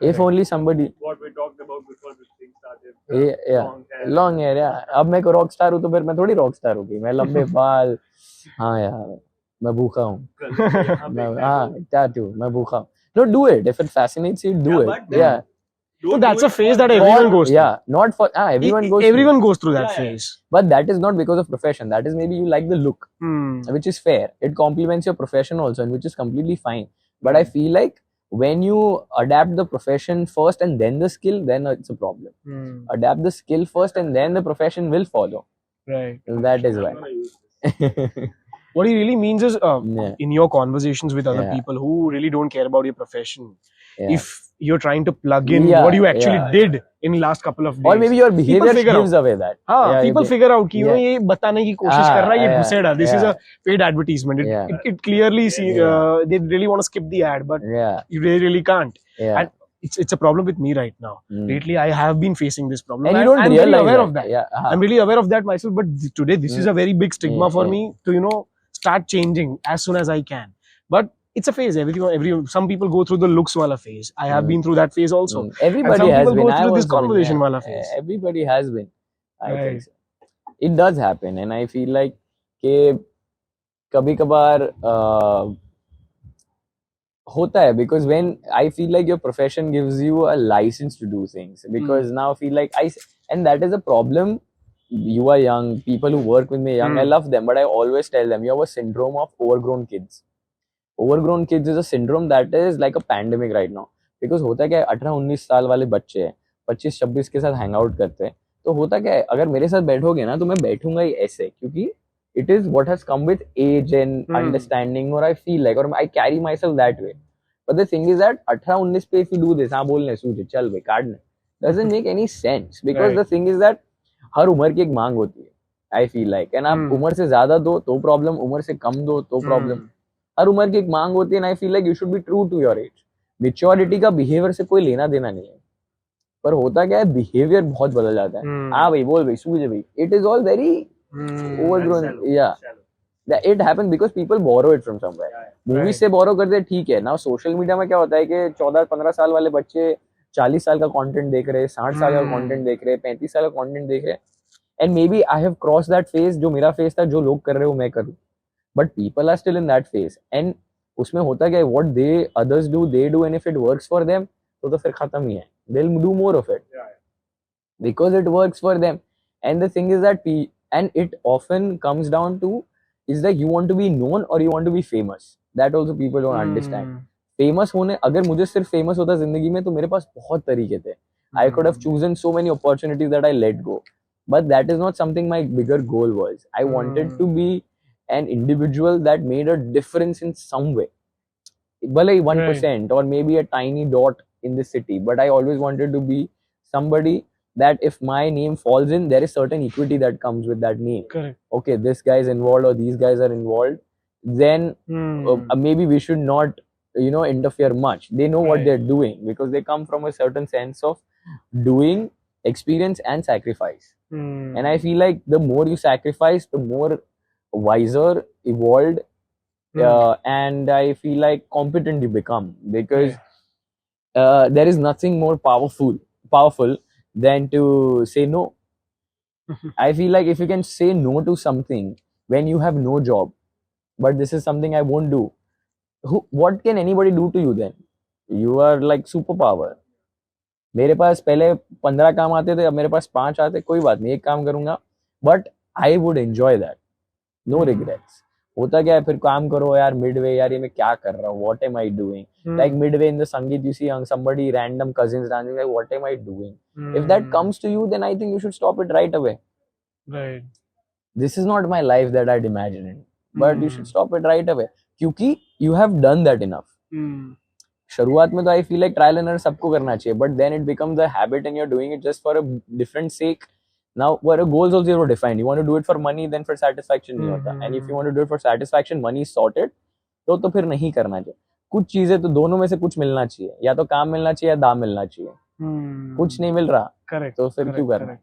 If only somebody. What we talked about before this thing started. Yeah. Long hair. Yeah. अब मैं को rock star हूँ तो फिर मैं थोड़ी rock star होगी. मैं लंबे बाल. हाँ यार. मैं भूखा हूँ. Tattoo. मैं भूखा हूँ. No, do it. If it fascinates you, do it. Yeah. So that's a phase that everyone goes through. Yeah, not for everyone goes through that phase. But that is not because of profession. That is maybe you like the look, which is fair. It complements your profession also, and which is completely fine. But I feel like when you adapt the profession first and then the skill, then it's a problem. Adapt the skill first and then the profession will follow. Right. That is why. what he really means is Yeah. in your conversations with other Yeah. people who really don't care about your profession, Yeah. if you're trying to plug in Yeah, what you actually yeah. did in last couple of days, Or maybe your behavior figure gives out. away that. हाँ, Yeah, people figure out कि yeah. ये बताने की कोशिश कर रहा है, ये yeah, घुसेड़ा. This is yeah. a paid advertisement. Yeah. It clearly see Yeah. they really want to skip the ad, but Yeah. you really can't. Yeah. And it's a problem with me right now. Lately, I have been facing this problem. And you don't I'm realize very aware that. of that. Yeah. I'm really aware of that myself. But today, this is a very big stigma for me to start changing as soon as I can. But it's a phase. Some people go through the looks wala phase. I have been through that phase also. Everybody and some has people been. go through this also been, conversation yeah. wala phase. Everybody has been. I Right. think so. It does happen, and I feel like कि कभी कभार होता है, because when I feel like your profession gives you a license to do things, because now I feel like and that is a problem. You are young, people who work with me young, I love them, but I always tell them you have a syndrome of overgrown kids. Overgrown kids is a syndrome that is like a pandemic right now, because होता क्या है, 18-19 साल वाले बच्चे हैं 25-26 के साथ hang out करते हैं, तो होता क्या है, अगर मेरे साथ बैठोगे ना तो मैं बैठूंगा ही ऐसे, क्योंकि it is what has come with age and understanding, or I feel like, or I carry myself that way. But the thing is that 18-19 पे if you do this, हाँ बोलने सूझे चल बे काटने, doesn't make any sense, because the thing is that हर उम्र की एक मांग होती है, I feel like, and आप उम्र से ज्यादा दो तो प्रॉब्लम, उम्र से कम दो तो प्रॉब्लम, हर उम्र की एक मांग होती है, and I feel like you should be true to your age. Maturity का बिहेवियर से कोई लेना देना नहीं है, पर होता क्या है, बिहेवियर बहुत बदल जाता है. हाँ भाई बोल भाई सूझे भाई, it is all very overgrown. Yeah. It happens because people borrow it from somewhere. Movies से borrow करते हैं, ठीक है. Now social media में क्या होता है कि 14-15 साल वाले बच्चे 40 साल का कंटेंट देख रहे हैं, 60 साल का कंटेंट देख रहे हैं, 35 साल का कंटेंट देख रहे हैं. And maybe I have crossed that phase, जो मेरा phase था, जो लोग कर रहे हो मैं करूँ. But people are still in that phase. And उसमें होता क्या है, what others do, they do, and if it works for them, तो फिर खत्म ही है. They'll do more of it. Because it works for them. And the thing is that and it often comes down to is that you want to be known or you want to be famous. That also people don't understand. Famous होने, अगर मुझे सिर्फ famous होता जिंदगी में, तो मेरे पास बहुत तरीके थे. I could have chosen so many opportunities that I let go. But that is not something my bigger goal was. I wanted to be an individual that made a difference in some way. Well, 1% or maybe a tiny dot in the city. But I always wanted to be somebody that if my name falls in, there is certain equity that comes with that name. Correct. Okay, this guy is involved or these guys are involved, then maybe we should not, interfere much. They know what they're doing because they come from a certain sense of doing, experience and sacrifice. And I feel like the more you sacrifice, the more wiser, evolved, and I feel like competent you become, because there is nothing more powerful than to say no. I feel like if you can say no to something when you have no job, but this is something I won't do, what can anybody do to you then? You are like superpower. मेरे पास पहले 15 काम आते थे, अब मेरे पास 5 आते, कोई बात नहीं, एक काम करूंगा, but I would enjoy that, no regrets. होता क्या है, फिर काम करो यार, मिडवे यार ये मैं क्या कर रहा हूँ, what am I doing, like midway in the sangeet you see somebody random cousins dancing, like what am I doing? If that comes to you, then I think you should stop it right away. Right. This is not my life that I'd imagined, but you should stop it right away, क्योंकि you have done that enough. शुरुआत में तो I feel like trial and error सबको करना चाहिए, but then it becomes a habit and you're doing it just for a different sake. Now, what are goals also you define? You want to do it for money, then for satisfaction नहीं होता. And if you want to do it for satisfaction, money is sorted, तो फिर नहीं करना चाहिए. कुछ चीजें तो दोनों में से कुछ मिलना चाहिए, या तो काम मिलना चाहिए या दाम मिलना चाहिए. कुछ नहीं मिल रहा, correct, तो फिर क्यों करना?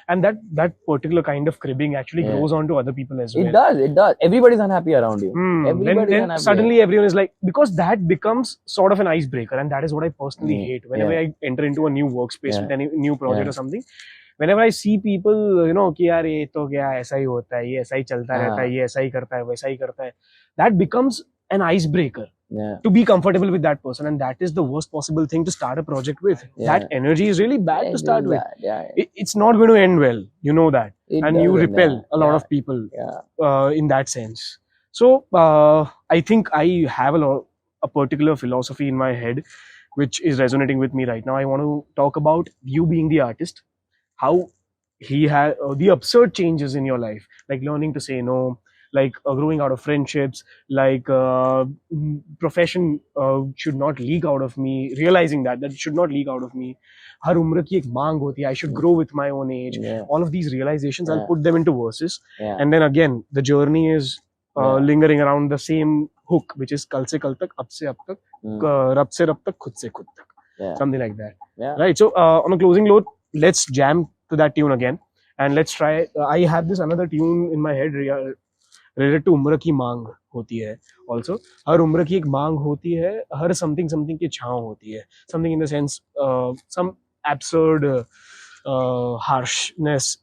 And that particular kind of cribbing actually goes on to other people as well. It does. Everybody's unhappy around you. Then suddenly everyone is like, because that becomes sort of an icebreaker, and that is what I personally hate. Whenever I enter into a new workspace with any new project or something, whenever I see people, कि यार ये तो क्या ऐसा ही होता है, ये ऐसा ही चलता रहता है, ये ऐसा ही करता है, वैसा ही करता है, that becomes an icebreaker. To be comfortable with that person, and that is the worst possible thing to start a project with. That energy is really bad to start with. It's not going to end well, you know that, and you repel a lot of people in that sense. So I think I have a particular philosophy in my head which is resonating with me right now. I want to talk about you being the artist, how he had the absurd changes in your life, like learning to say no, like growing out of friendships, like profession should not leak out of me, realizing that should not leak out of me. हर उम्र की एक मांग होती है, I should grow with my own age. All of these realizations, I'll put them into verses. And then again, the journey is lingering around the same hook, which is कल से कल तक, अब से अब तक, रब से रब तक, खुद से खुद तक. Something like that. Right. So on a closing note, let's jam to that tune again, and let's try. I have this another tune in my head related to उम्र की मांग होती है. Also, हर उम्र की एक मांग होती है, हर something की छांव होती है. Something in the sense, some absurd harshness,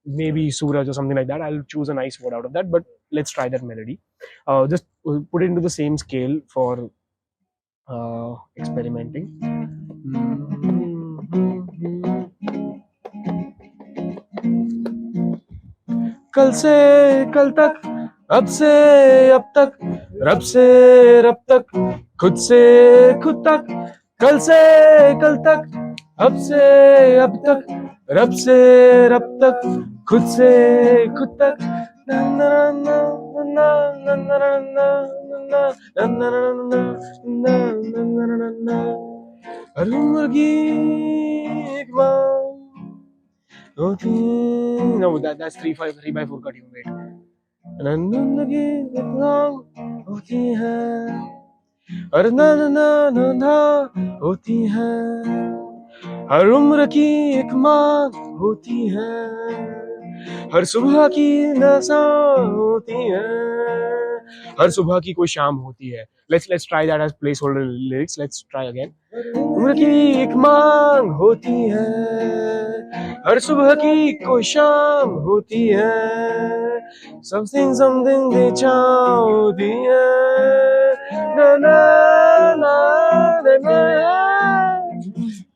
maybe Suraj or something like that. I'll choose a nice word out of that, but let's try that melody. Just put it into the same scale for experimenting. कल से कल तक, अब से अब तक, रब से रब तक, खुद से खुद तक. कल से कल तक, अब से अब तक, रब से रब तक, खुद से खुद तक. हर उम्र की एक मांग होती है. No, that's 3/4 का tune. Wait. हर उम्र की एक मांग होती है, हर ना ना ना ना ना होती है. हर उम्र की एक मांग होती है, हर सुबह की नशा होती है, हर सुबह की कोई शाम होती है. Let's try that as placeholder lyrics. Let's try again. उम्र की एक मांग होती है, हर सुबह की कोई शाम होती है, something की छाँव होती है. ना ना ना ना ना.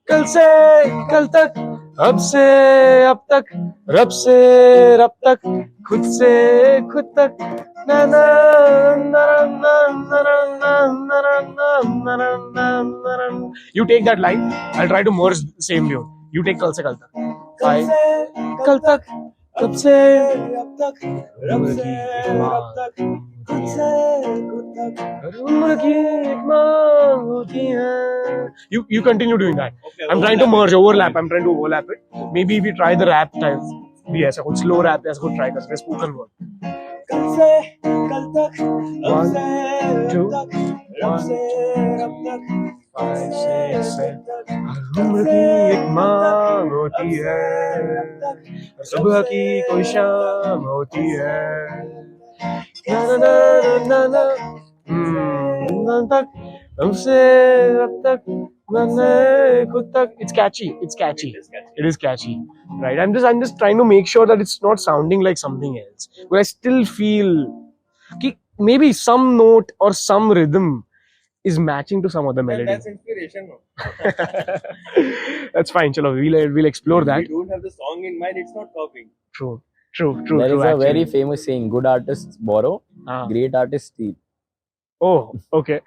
कल से कल तक, अब से अब तक, रब से रब तक, खुद से खुद तक. Na na na na na na na na na. You take that line. I'll try to merge the same tune. You take कल से कल तक. कल से कल तक, अब से अब तक, रब से रब तक, खुद से खुद तक. हर उम्र की एक मांग होती है. You continue doing that. Okay, I'm trying to merge, overlap. I'm trying to overlap it. Maybe if we try the rap type, भी ऐसा कुछ slow rap ऐसा कुछ try कर सकते हैं, spoken word. कल से कल तक, अब से अब तक, रब से रब तक, 5 6 7. हर उम्र की एक मांग होती है, हर सुबह की कोई शाम होती है. ना ना ना ना ना तक, अब से अब तक, मैंने खुद तक. It's catchy. It's catchy. It is catchy. Right. I'm just trying to make sure that it's not sounding like something else. But I still feel कि maybe some note or some rhythm is matching to some other melody. That's inspiration. That's fine. Chalo, we'll explore that. If you don't have the song in mind, it's not copying. True. There is a very famous saying: "Good artists borrow, great artists steal." Oh, okay.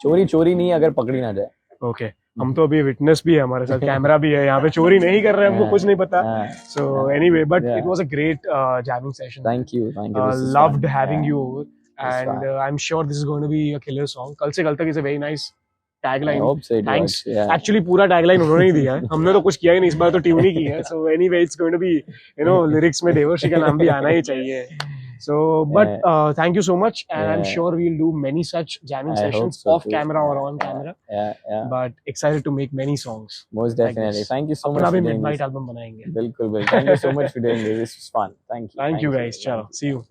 चोरी चोरी नहीं अगर पकड़ी ना जाए. Okay. हम तो अभी विटनेस भी है, हमारे साथ कैमरा भी है, यहाँ पे चोरी नहीं कर रहे हैं, हमको कुछ नहीं पता. So anyway, but it was a great jamming session. Thank you. Loved having you over, and I'm sure this is going to be a killer song. कल से कल तक is a very nice tagline. I hope so. Thanks. Actually पूरा tagline उन्होंने ही दिया है, हमने तो कुछ किया ही नहीं, इस बार तो ट्यून ही की है. So anyway, it's going to be, lyrics में देवर्षि का नाम भी आना ही चाहिए. So, but thank you so much, and I'm sure we'll do many such jamming sessions off camera or on camera. But excited to make many songs. Most definitely. Thank you so much. अपना भी midnight album बनाएंगे. बिल्कुल. Thank you so much for doing this. This was fun. Thank you. Thank you guys. Chalo, see you.